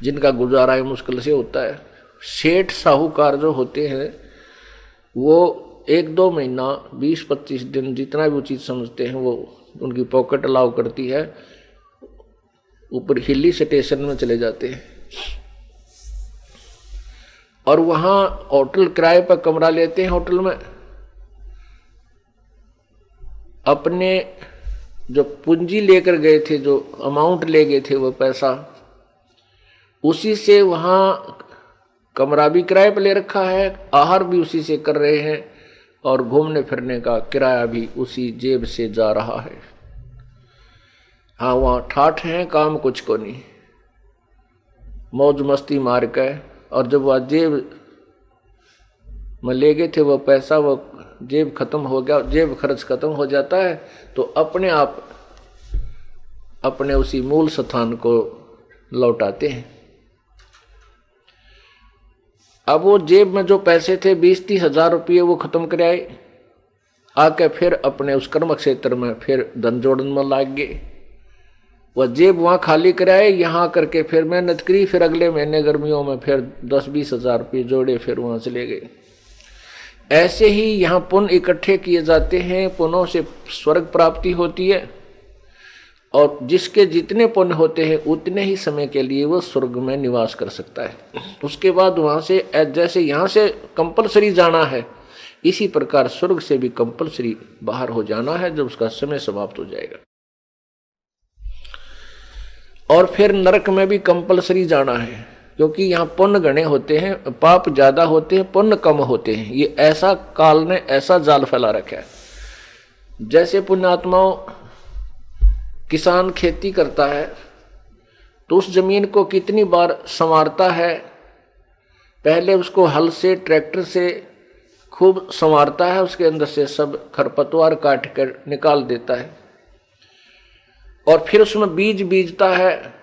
जिनका गुजारा है मुश्किल से होता है। सेठ साहूकार जो होते हैं वो 1-2 महीना 20-25 दिन जितना भी वो चीज़ समझते हैं वो उनकी पॉकेट अलाउ करती है, ऊपर हिली स्टेशन में चले जाते हैं और वहाँ होटल किराए पर कमरा लेते हैं। होटल में अपने जो पूंजी लेकर गए थे, जो अमाउंट ले गए थे, वो पैसा उसी से वहाँ कमरा भी किराए पर ले रखा है, आहार भी उसी से कर रहे हैं और घूमने फिरने का किराया भी उसी जेब से जा रहा है। हाँ, वहाँ ठाठ हैं, काम कुछ को नहीं, मौज मस्ती मार के। और जब वह जेब में ले गए थे वो पैसा, वो जेब खत्म हो गया, जेब खर्च खत्म हो जाता है तो अपने आप अपने उसी मूल स्थान को लौटाते हैं। अब वो जेब में जो पैसे थे 20-30 हजार रुपये वो खत्म कराए, आके फिर अपने उस कर्म क्षेत्र में फिर धन जोड़न में लाग गए। वह जेब वहाँ खाली कराए, यहाँ करके फिर मेहनत करी, फिर अगले महीने गर्मियों में फिर 10-20 हजार रुपये जोड़े, फिर वहाँ चले गए। ऐसे ही यहाँ पुण्य इकट्ठे किए जाते हैं, पुण्यों से स्वर्ग प्राप्ति होती है और जिसके जितने पुण्य होते हैं उतने ही समय के लिए वो स्वर्ग में निवास कर सकता है। उसके बाद वहाँ से जैसे यहाँ से कंपलसरी जाना है, इसी प्रकार स्वर्ग से भी कंपलसरी बाहर हो जाना है जब उसका समय समाप्त हो जाएगा। और फिर नरक में भी कंपलसरी जाना है, क्योंकि यहाँ पुण्य घने होते हैं, पाप ज्यादा होते हैं, पुण्य कम होते हैं। ये ऐसा काल ने ऐसा जाल फैला रखा है। जैसे पुण्यात्माओं, किसान खेती करता है तो उस जमीन को कितनी बार संवारता है, पहले उसको हल से ट्रैक्टर से खूब संवारता है, उसके अंदर से सब खरपतवार काट कर निकाल देता है और फिर उसमें बीज बीजता है,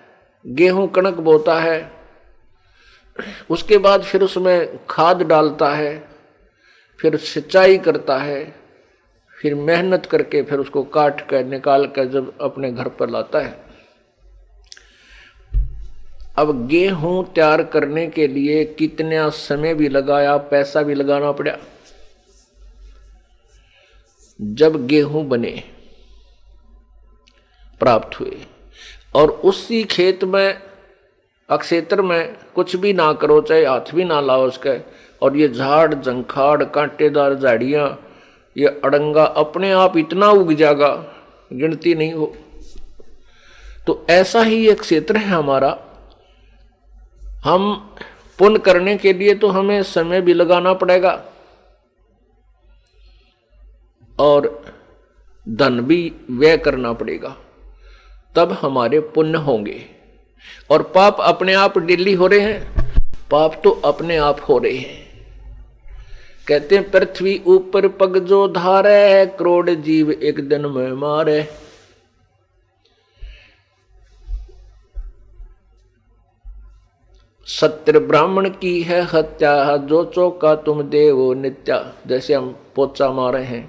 गेहूं कणक बोता है, उसके बाद फिर उसमें खाद डालता है, फिर सिंचाई करता है, फिर मेहनत करके फिर उसको काट कर निकाल कर जब अपने घर पर लाता है। अब गेहूं तैयार करने के लिए कितना समय भी लगाया, पैसा भी लगाना पड़ा। जब गेहूं बने प्राप्त हुए और उसी खेत में अक्षेत्र में कुछ भी ना करो, चाहे हाथ भी ना लाओ उसका, और ये झाड़ जंखाड़ कांटेदार झाड़ियां, ये अड़ंगा अपने आप इतना उग जाएगा गिनती नहीं हो। तो ऐसा ही एक क्षेत्र है हमारा। हम पुण्य करने के लिए तो हमें समय भी लगाना पड़ेगा और धन भी व्यय करना पड़ेगा, तब हमारे पुण्य होंगे। और पाप अपने आप डिली हो रहे हैं, पाप तो अपने आप हो रहे हैं। कहते हैं पृथ्वी ऊपर पग जो धारे, करोड़ जीव एक दिन में मारे। सत्य ब्राह्मण की है हत्या, जो चौका तुम देवो नित्या। जैसे हम पोचा मारे हैं,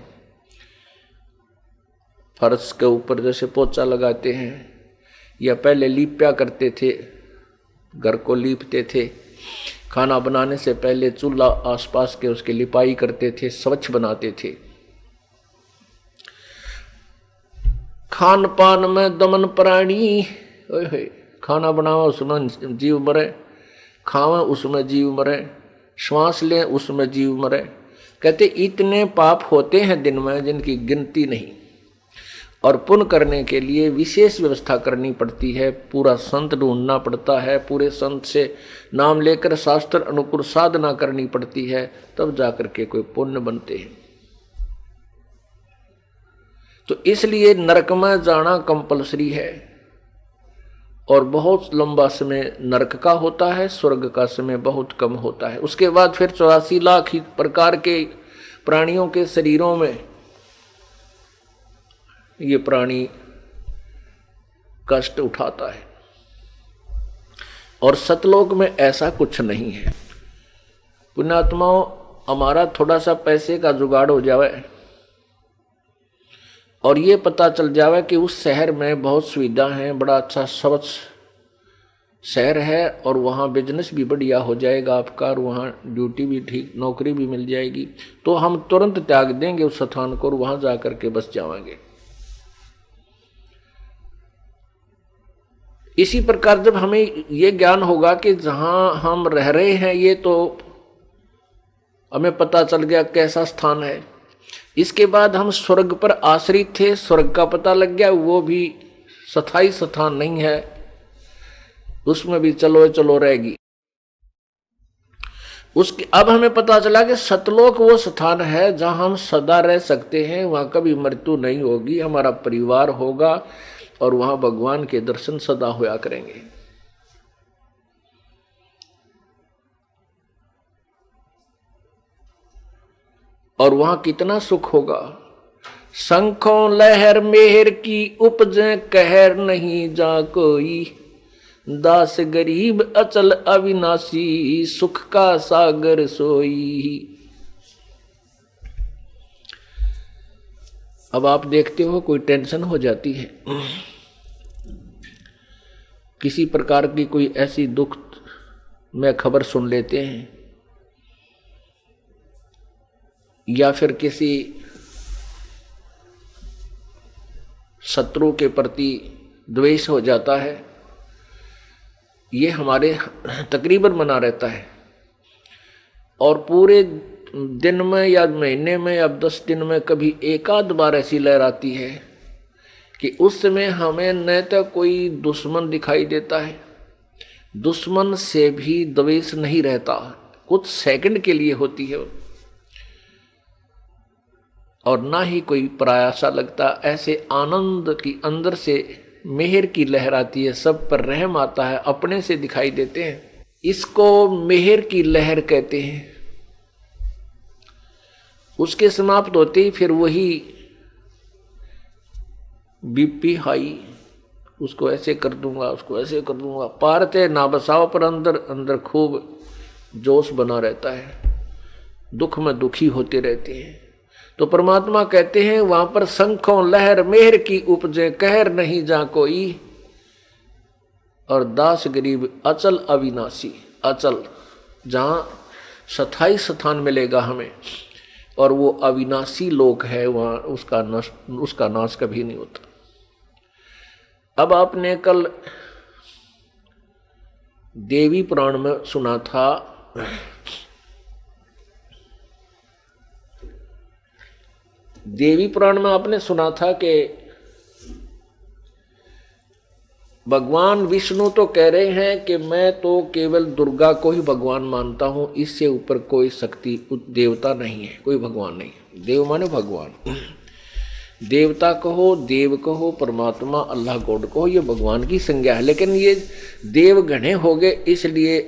फर्श के ऊपर जैसे पोचा लगाते हैं, या पहले लीपया करते थे, घर को लीपते थे, खाना बनाने से पहले चूल्हा आसपास के उसकी लिपाई करते थे, स्वच्छ बनाते थे। खान पान में दमन प्राणी, खाना बनावा उसमें जीव मरे, खावा उसमें जीव मरे, श्वास लें उसमें जीव मरे। कहते इतने पाप होते हैं दिन में जिनकी गिनती नहीं, और पुण्य करने के लिए विशेष व्यवस्था करनी पड़ती है, पूरा संत ढूंढना पड़ता है, पूरे संत से नाम लेकर शास्त्र अनुकूल साधना करनी पड़ती है, तब जाकर के कोई पुण्य बनते हैं। तो इसलिए नरक में जाना कंपलसरी है, और बहुत लंबा समय नरक का होता है, स्वर्ग का समय बहुत कम होता है। उसके बाद फिर 84 लाख ही प्रकार के प्राणियों के शरीरों में ये प्राणी कष्ट उठाता है, और सतलोक में ऐसा कुछ नहीं है। पुण्यात्माओं, हमारा थोड़ा सा पैसे का जुगाड़ हो जावे और ये पता चल जावे कि उस शहर में बहुत सुविधा है, बड़ा अच्छा स्वच्छ शहर है, और वहाँ बिजनेस भी बढ़िया हो जाएगा आपका, और वहाँ ड्यूटी भी ठीक, नौकरी भी मिल जाएगी, तो हम तुरंत त्याग देंगे उस स्थान को और वहाँ जा करके बस जाएंगे। इसी प्रकार जब हमें ये ज्ञान होगा कि जहाँ हम रह रहे हैं ये तो हमें पता चल गया कैसा स्थान है, इसके बाद हम स्वर्ग पर आश्रित थे, स्वर्ग का पता लग गया, वो भी स्थायी स्थान नहीं है, उसमें भी चलो चलो रहेगी। उसके अब हमें पता चला कि सतलोक वो स्थान है जहां हम सदा रह सकते हैं, वहां कभी मृत्यु नहीं होगी, हमारा परिवार होगा और वहां भगवान के दर्शन सदा होया करेंगे। और वहां कितना सुख होगा। शंखों लहर मेहर की उपजे कहर नहीं जा कोई, दास गरीब अचल अविनाशी सुख का सागर सोई। अब आप देखते हो कोई टेंशन हो जाती है, किसी प्रकार की कोई ऐसी दुख में खबर सुन लेते हैं, या फिर किसी शत्रु के प्रति द्वेष हो जाता है, ये हमारे तकरीबन बना रहता है। और पूरे दिन में या महीने में या 10 दिन में कभी एक आध बार ऐसी लहर आती है कि उस समय हमें न तो कोई दुश्मन दिखाई देता है, दुश्मन से भी द्वेष नहीं रहता, कुछ सेकंड के लिए होती है, और ना ही कोई पराया सा लगता। ऐसे आनंद की अंदर से मेहर की लहर आती है, सब पर रहम आता है, अपने से दिखाई देते हैं। इसको मेहर की लहर कहते हैं। उसके समाप्त होते ही फिर वही बीपी हाई, उसको ऐसे कर दूंगा, उसको ऐसे कर दूंगा, पारते ना बसाओ, पर अंदर अंदर खूब जोश बना रहता है, दुख में दुखी होते रहते हैं। तो परमात्मा कहते हैं वहां पर शंखों लहर मेहर की उपजे कहर नहीं जा कोई, और दास गरीब अचल अविनाशी, अचल जहां स्थायी स्थान मिलेगा हमें, और वो अविनाशी लोक है, वहां उसका नाश कभी नहीं होता। अब आपने कल देवी पुराण में सुना था, देवी पुराण में आपने सुना था कि भगवान विष्णु तो कह रहे हैं कि मैं तो केवल दुर्गा को ही भगवान मानता हूं, इससे ऊपर कोई शक्ति देवता नहीं है, कोई भगवान नहीं है। देव माने भगवान, देवता कहो, देव कहो, परमात्मा, अल्लाह गॉड कहो, ये भगवान की संज्ञा है। लेकिन ये देव घने हो गए, इसलिए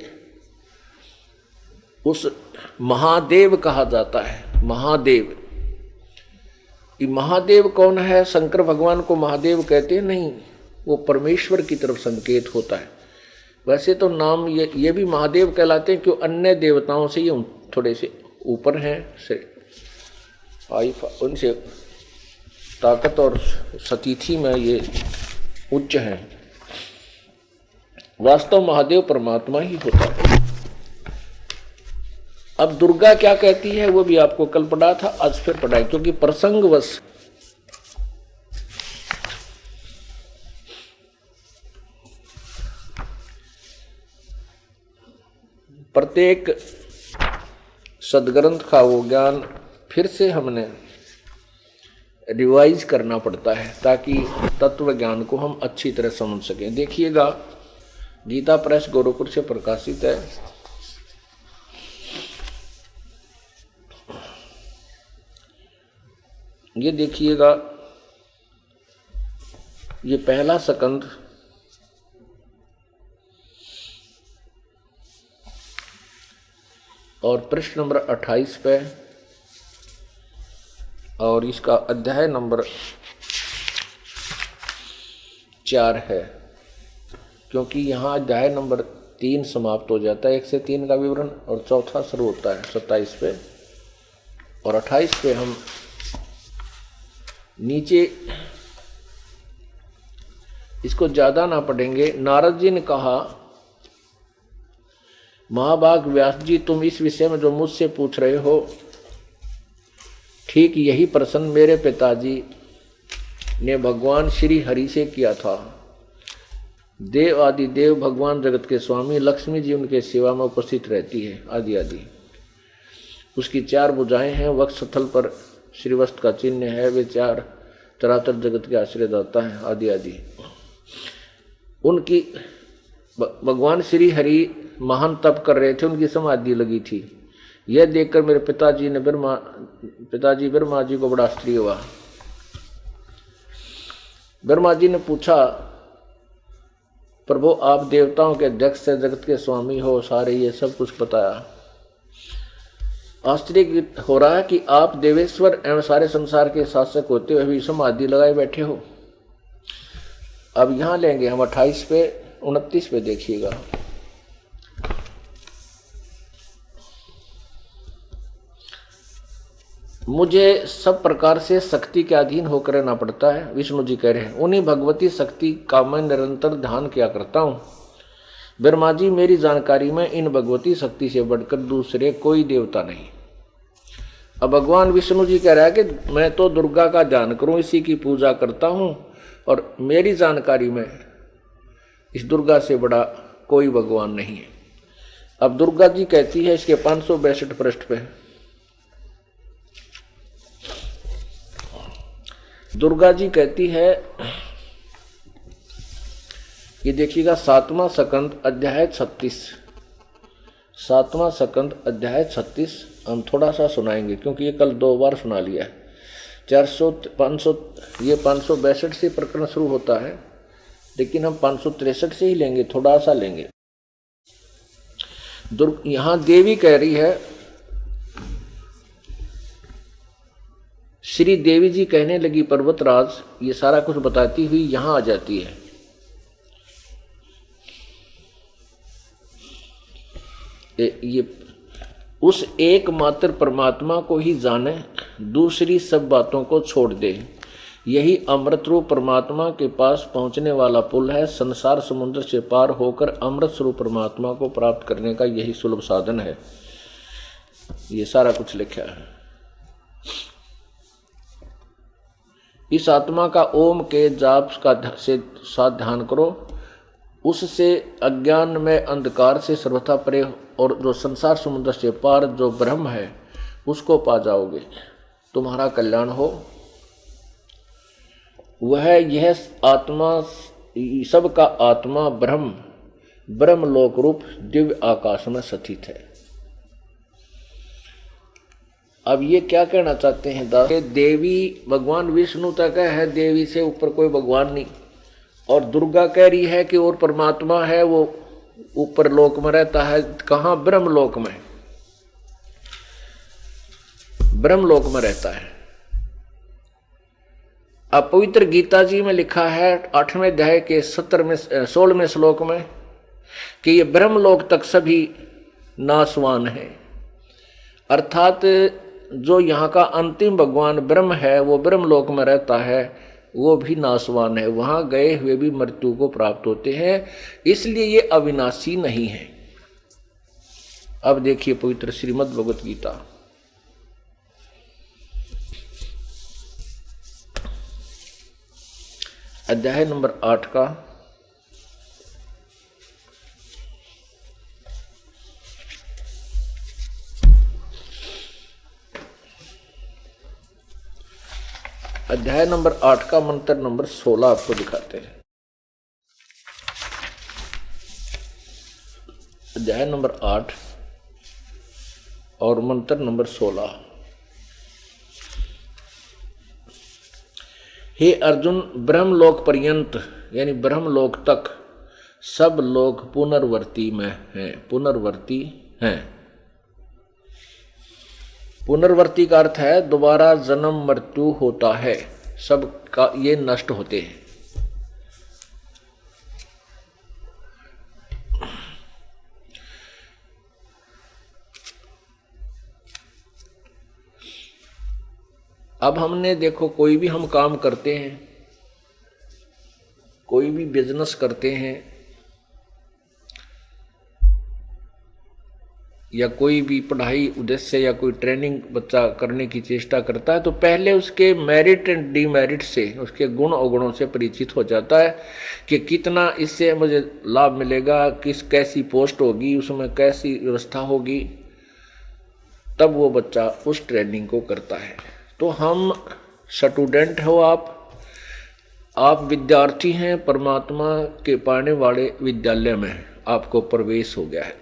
उस महादेव कहा जाता है। महादेव, ये महादेव कौन है? शंकर भगवान को महादेव कहते नहीं, वो परमेश्वर की तरफ संकेत होता है। वैसे तो नाम ये भी महादेव कहलाते हैं, क्यों अन्य देवताओं से ये थोड़े से ऊपर हैं, उनसे ताकत और सतीथि में ये उच्च हैं। वास्तव महादेव परमात्मा ही होता है। अब दुर्गा क्या कहती है वो भी आपको कल पढ़ा था, आज फिर पढ़ाए, क्योंकि प्रसंगवश प्रत्येक सदग्रंथ का वो ज्ञान फिर से हमने रिवाइज करना पड़ता है ताकि तत्व ज्ञान को हम अच्छी तरह समझ सकें। देखिएगा, गीता प्रेस गोरखपुर से प्रकाशित है। ये देखिएगा, ये पहला स्कंद और पृष्ठ नंबर 28 पे, और इसका अध्याय नंबर 4 है, क्योंकि यहाँ अध्याय नंबर 3 समाप्त हो जाता है, 1 से 3 का विवरण, और चौथा शुरू होता है 27 पे, और 28 पे हम नीचे इसको ज्यादा ना पढ़ेंगे। नारद जी ने कहा, महाभाग व्यास जी, तुम इस विषय में जो मुझसे पूछ रहे हो, ठीक यही प्रश्न मेरे पिताजी ने भगवान श्री हरि से किया था। देव आदि देव, भगवान जगत के स्वामी, लक्ष्मी जी उनके सेवा में उपस्थित रहती है, आदि आदि। उसकी 4 भुजाएं हैं, वक्षस्थल पर श्रीवस्त्र का चिन्ह है, वे 4 चराचर जगत के आश्रयदाता हैं, आदि आदि। उनकी भगवान श्री हरि महान तप कर रहे थे, उनकी समाधि लगी थी। यह देखकर मेरे पिताजी ब्रह्मा जी को बड़ा आश्चर्य हुआ। ब्रह्मा जी ने पूछा, प्रभु आप देवताओं के अध्यक्ष से, जगत के स्वामी हो, सारे ये सब कुछ बताया। आश्चर्य हो रहा है कि आप देवेश्वर एवं सारे संसार के शासक होते हुए भी समाधि लगाए बैठे हो। अब यहां लेंगे हम 28 पे, 29 पे देखिएगा। मुझे सब प्रकार से शक्ति के अधीन होकर रहना पड़ता है, विष्णु जी कह रहे हैं। उन्हीं भगवती शक्ति का मैं निरंतर ध्यान किया करता हूँ। ब्रह्मा जी, मेरी जानकारी में इन भगवती शक्ति से बढ़कर दूसरे कोई देवता नहीं। अब भगवान विष्णु जी कह रहा है कि मैं तो दुर्गा का ध्यान करूं, इसी की पूजा करता हूं, और मेरी जानकारी में इस दुर्गा से बड़ा कोई भगवान नहीं है। अब दुर्गा जी कहती है इसके 562 पृष्ठ पे, दुर्गा जी कहती है, ये देखिएगा 7वां स्कंद अध्याय 36, 7वां स्कंद अध्याय 36 हम थोड़ा सा सुनाएंगे, क्योंकि ये कल 2 बार सुना लिया है। 562 से प्रकरण शुरू होता है, लेकिन हम 563 से ही लेंगे, थोड़ा सा लेंगे। यहां देवी कह रही है, श्री देवी जी कहने लगी, पर्वतराज, ये सारा कुछ बताती हुई यहां आ जाती है। ये उस एकमात्र परमात्मा को ही जाने, दूसरी सब बातों को छोड़ दे। यही अमृत रूप परमात्मा के पास पहुंचने वाला पुल है। संसार समुद्र से पार होकर अमृत स्वरूप परमात्मा को प्राप्त करने का यही सुलभ साधन है। ये सारा कुछ लिखा है। इस आत्मा का ओम के जाप का से साथ ध्यान करो, उससे अज्ञान में अंधकार से सर्वथा परे, और जो संसार समुद्र से पार जो ब्रह्म है उसको पा जाओगे, तुम्हारा कल्याण हो। वह यह आत्मा, सबका आत्मा ब्रह्म लोक रूप दिव्य आकाश में स्थित है। अब ये क्या कहना चाहते हैं दास, देवी भगवान विष्णु तक है, देवी से ऊपर कोई भगवान नहीं। और दुर्गा कह रही है कि और परमात्मा है, वो ऊपर लोक में रहता है। कहाँ? ब्रह्मलोक में, ब्रह्मलोक में रहता है। अब पवित्र गीता जी में लिखा है 8वें अध्याय के 16वें श्लोक में, कि ये ब्रह्मलोक तक सभी नासवान है, अर्थात जो यहाँ का अंतिम भगवान ब्रह्म है वो ब्रह्मलोक में रहता है, वो भी नासवान है, वहां गए हुए भी मृत्यु को प्राप्त होते हैं, इसलिए ये अविनाशी नहीं है। अब देखिए पवित्र श्रीमद् भगवत गीता अध्याय नंबर 8 का अध्याय नंबर 8 का मंत्र नंबर 16 आपको दिखाते हैं। अध्याय नंबर 8 और मंत्र नंबर 16। हे अर्जुन, ब्रह्मलोक पर्यंत यानी ब्रह्मलोक तक सब लोग पुनर्वर्ती में हैं, पुनर्वर्ती हैं। पुनर्वर्ती का अर्थ है दोबारा जन्म मृत्यु होता है, सब का ये नष्ट होते हैं। अब हमने देखो कोई भी हम काम करते हैं, कोई भी बिजनेस करते हैं या कोई भी पढ़ाई उद्देश्य या कोई ट्रेनिंग बच्चा करने की चेष्टा करता है, तो पहले उसके मेरिट एंड डीमेरिट से, उसके गुण अवगुणों से परिचित हो जाता है कि कितना इससे मुझे लाभ मिलेगा, कैसी पोस्ट होगी, उसमें कैसी व्यवस्था होगी, तब वो बच्चा उस ट्रेनिंग को करता है। तो हम स्टूडेंट हो, आप विद्यार्थी हैं, परमात्मा के पाने वाले विद्यालय में आपको प्रवेश हो गया है,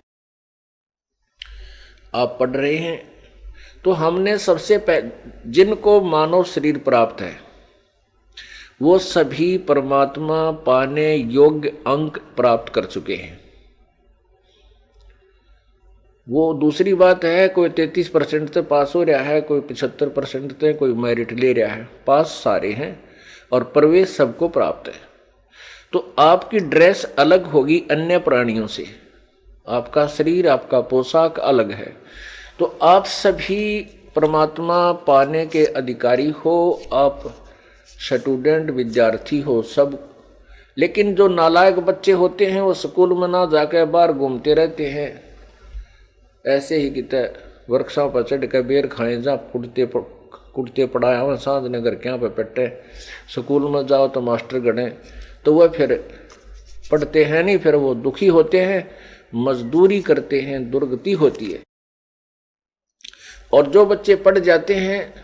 आप पढ़ रहे हैं। तो हमने सबसे पहले जिनको मानव शरीर प्राप्त है वो सभी परमात्मा पाने योग्य अंक प्राप्त कर चुके हैं। वो दूसरी बात है, कोई 33% से पास हो रहा है, कोई 75% से, कोई मेरिट ले रहा है, पास सारे हैं और प्रवेश सबको प्राप्त है। तो आपकी ड्रेस अलग होगी अन्य प्राणियों से, आपका शरीर, आपका पोशाक अलग है। तो आप सभी परमात्मा पाने के अधिकारी हो, आप स्टूडेंट विद्यार्थी हो सब। लेकिन जो नालायक बच्चे होते हैं वो स्कूल में ना जाकर बाहर घूमते रहते हैं, ऐसे ही कितने वर्कशॉप पर चढ़ कर बेर खाए, जा कुटते पढ़ाया हुआ सांझ ने घर के पे पेटे। स्कूल में जाओ तो मास्टर गणे, तो वह फिर पढ़ते हैं नहीं, फिर वो दुखी होते हैं, मजदूरी करते हैं, दुर्गति होती है। और जो बच्चे पढ़ जाते हैं,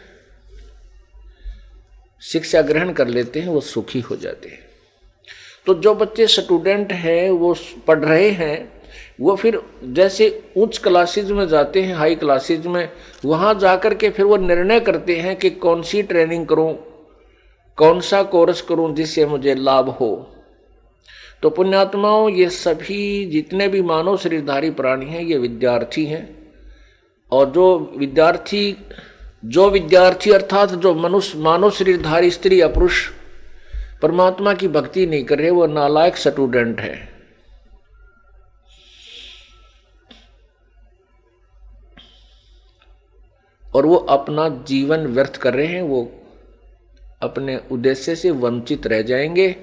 शिक्षा ग्रहण कर लेते हैं, वो सुखी हो जाते हैं। तो जो बच्चे स्टूडेंट हैं, वो पढ़ रहे हैं, वो फिर जैसे उच्च क्लासेज में जाते हैं, हाई क्लासेज में, वहां जाकर के फिर वो निर्णय करते हैं कि कौन सी ट्रेनिंग करूं, कौन सा कोर्स करूं जिससे मुझे लाभ हो। तो पुण्यात्माओं, ये सभी जितने भी मानव शरीरधारी प्राणी हैं ये विद्यार्थी हैं। और जो विद्यार्थी अर्थात जो मनुष्य मानव शरीरधारी स्त्री या पुरुष परमात्मा की भक्ति नहीं कर रहे, वो नालायक स्टूडेंट है। और वो अपना जीवन व्यर्थ कर रहे हैं, वो अपने उद्देश्य से वंचित रह जाएंगे,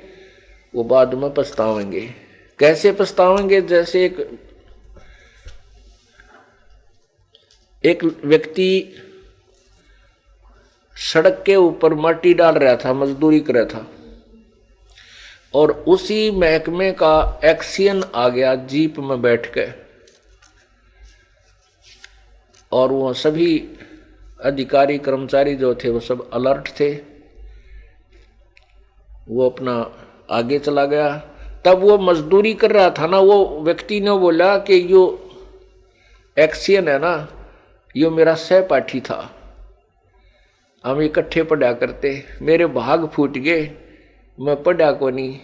वो बाद में पछतावेंगे। कैसे पछतावेंगे? जैसे एक व्यक्ति सड़क के ऊपर माटी डाल रहा था, मजदूरी कर रहा था, और उसी महकमे का एक्सियन आ गया जीप में बैठ के, और वो सभी अधिकारी कर्मचारी जो थे वो सब अलर्ट थे। वो अपना आगे चला गया। तब वो मजदूरी कर रहा था ना, वो व्यक्ति ने बोला कि यो एक्सियन है ना, यो मेरा सहपाठी था, हम इकट्ठे पढ़ा करते, मेरे भाग फूट गए, मैं पढ़ा को नहीं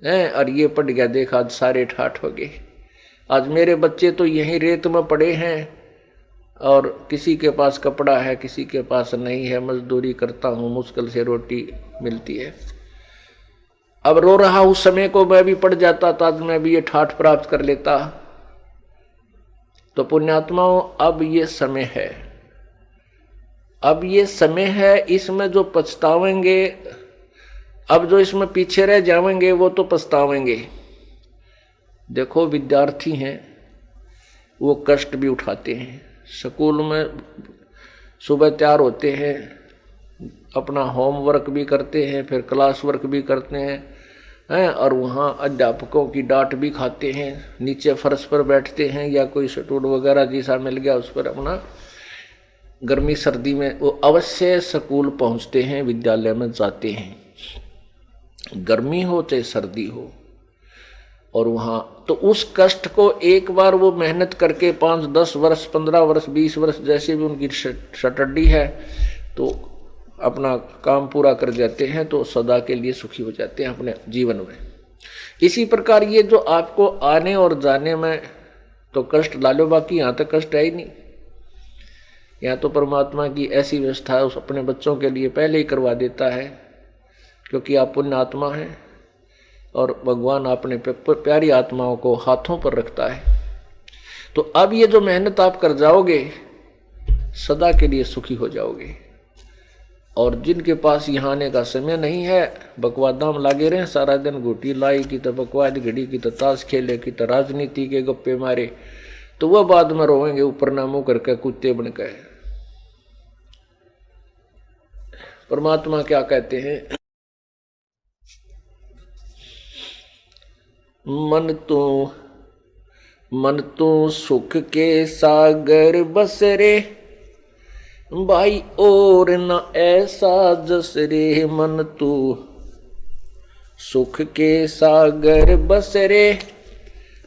है, और ये पढ़ गया, देखा आज सारे ठाठ हो गए। आज मेरे बच्चे तो यहीं रेत में पड़े हैं, और किसी के पास कपड़ा है, किसी के पास नहीं है, मजदूरी करता हूँ, मुश्किल से रोटी मिलती है। अब रो रहा उस समय को मैं भी पड़ जाता था, मैं भी ये ठाठ प्राप्त कर लेता। तो पुण्यात्माओं, अब ये समय है, अब ये समय है, इसमें जो पछतावेंगे, अब जो इसमें पीछे रह जाएंगे वो तो पछतावेंगे। देखो विद्यार्थी हैं, वो कष्ट भी उठाते हैं, स्कूल में सुबह तैयार होते हैं, अपना होमवर्क भी करते हैं, फिर क्लास वर्क भी करते हैं, और वहाँ अध्यापकों की डांट भी खाते हैं, नीचे फर्श पर बैठते हैं या कोई स्टूल वगैरह जैसा मिल गया उस पर अपना गर्मी सर्दी में वो अवश्य स्कूल पहुँचते हैं, विद्यालय में जाते हैं, गर्मी हो चाहे सर्दी हो। और वहाँ तो उस कष्ट को एक बार वो मेहनत करके 5, 10 वर्ष, 15 वर्ष, 20 वर्ष जैसे भी उनकी शटड्डी है तो अपना काम पूरा कर जाते हैं, तो सदा के लिए सुखी हो जाते हैं अपने जीवन में। इसी प्रकार ये जो आपको आने और जाने में तो कष्ट ला लो, बाकी यहाँ तक कष्ट है ही नहीं। यहाँ तो परमात्मा की ऐसी व्यवस्था है, उस अपने बच्चों के लिए पहले ही करवा देता है, क्योंकि आप पुण्य आत्मा हैं और भगवान अपने प्यारी आत्माओं को हाथों पर रखता है। तो अब ये जो मेहनत आप कर जाओगे सदा के लिए सुखी हो जाओगे। और जिनके पास यहाँ आने का समय नहीं है, बकवादाम लागे रहे सारा दिन, घुटी लाई की तो बकवाद घड़ी की तो ताश खेले की तो राजनीति के गप्पे मारे, तो वह बाद में रोएंगे ऊपर ना मुंह करके कुत्ते बन गए। परमात्मा क्या कहते हैं, मन तो सुख के सागर बस रे, भाई और न ऐसा जस रे। मन तू सुख के सागर बस रे,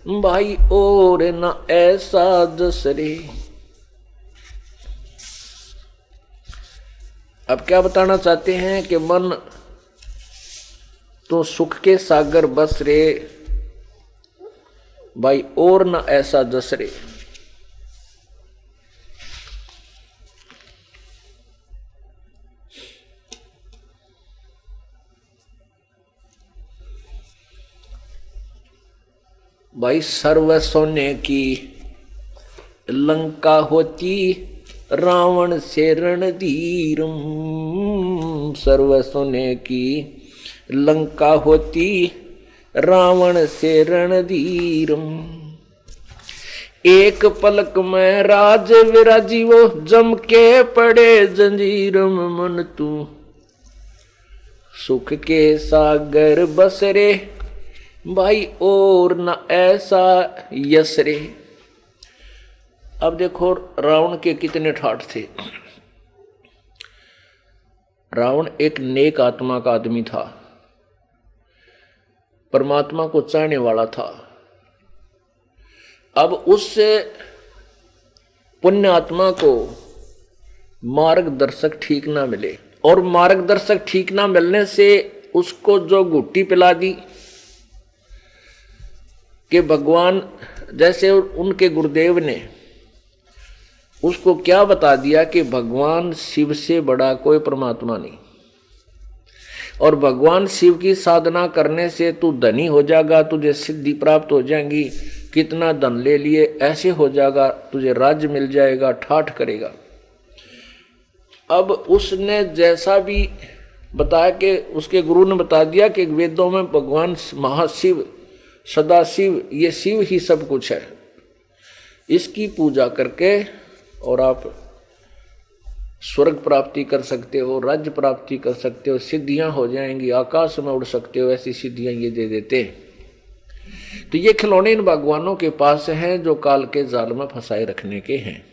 भाई और न ऐसा जस रे। अब क्या बताना चाहते हैं कि मन तो सुख के सागर बस रे, भाई और न ऐसा जस रे। भाई सर्व सोने की लंका होती, रावण से रणधीरम। सर्व सोने की लंका होती, रावण से रणधीरम। एक पलक में राज विराजी, वो जम के पड़े जंजीरम। मन तू सुख के सागर बस रे, भाई और न ऐसा यस रे। अब देखो रावण के कितने ठाठ थे। रावण एक नेक आत्मा का आदमी था, परमात्मा को चाहने वाला था। अब उससे पुण्य आत्मा को मार्गदर्शक ठीक ना मिले, और मार्गदर्शक ठीक ना मिलने से उसको जो गुट्टी पिला दी कि भगवान, जैसे उनके गुरुदेव ने उसको क्या बता दिया कि भगवान शिव से बड़ा कोई परमात्मा नहीं, और भगवान शिव की साधना करने से तू धनी हो जाएगा, तुझे सिद्धि प्राप्त हो जाएगी, कितना धन ले लिए ऐसे हो जाएगा, तुझे राज्य मिल जाएगा, ठाठ करेगा। अब उसने जैसा भी बताया कि उसके गुरु ने बता दिया कि वेदों में भगवान महाशिव, सदाशिव, ये शिव ही सब कुछ है, इसकी पूजा करके और आप स्वर्ग प्राप्ति कर सकते हो, राज्य प्राप्ति कर सकते हो, सिद्धियां हो जाएंगी, आकाश में उड़ सकते हो, ऐसी सिद्धियां ये दे देते। तो ये खिलौने इन भगवानों के पास हैं जो काल के जाल में फंसाए रखने के हैं।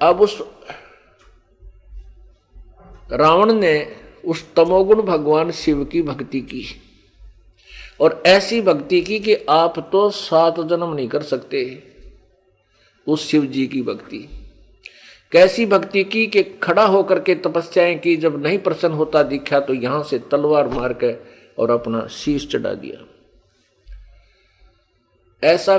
अब उस रावण ने उस तमोगुण भगवान शिव की भक्ति की, और ऐसी भक्ति की कि आप तो 7 जन्म नहीं कर सकते उस शिव जी की भक्ति। कैसी भक्ति की कि खड़ा होकर के तपस्याएं की, जब नहीं प्रसन्न होता दिखा तो यहां से तलवार मार के और अपना शीश चढ़ा दिया। ऐसा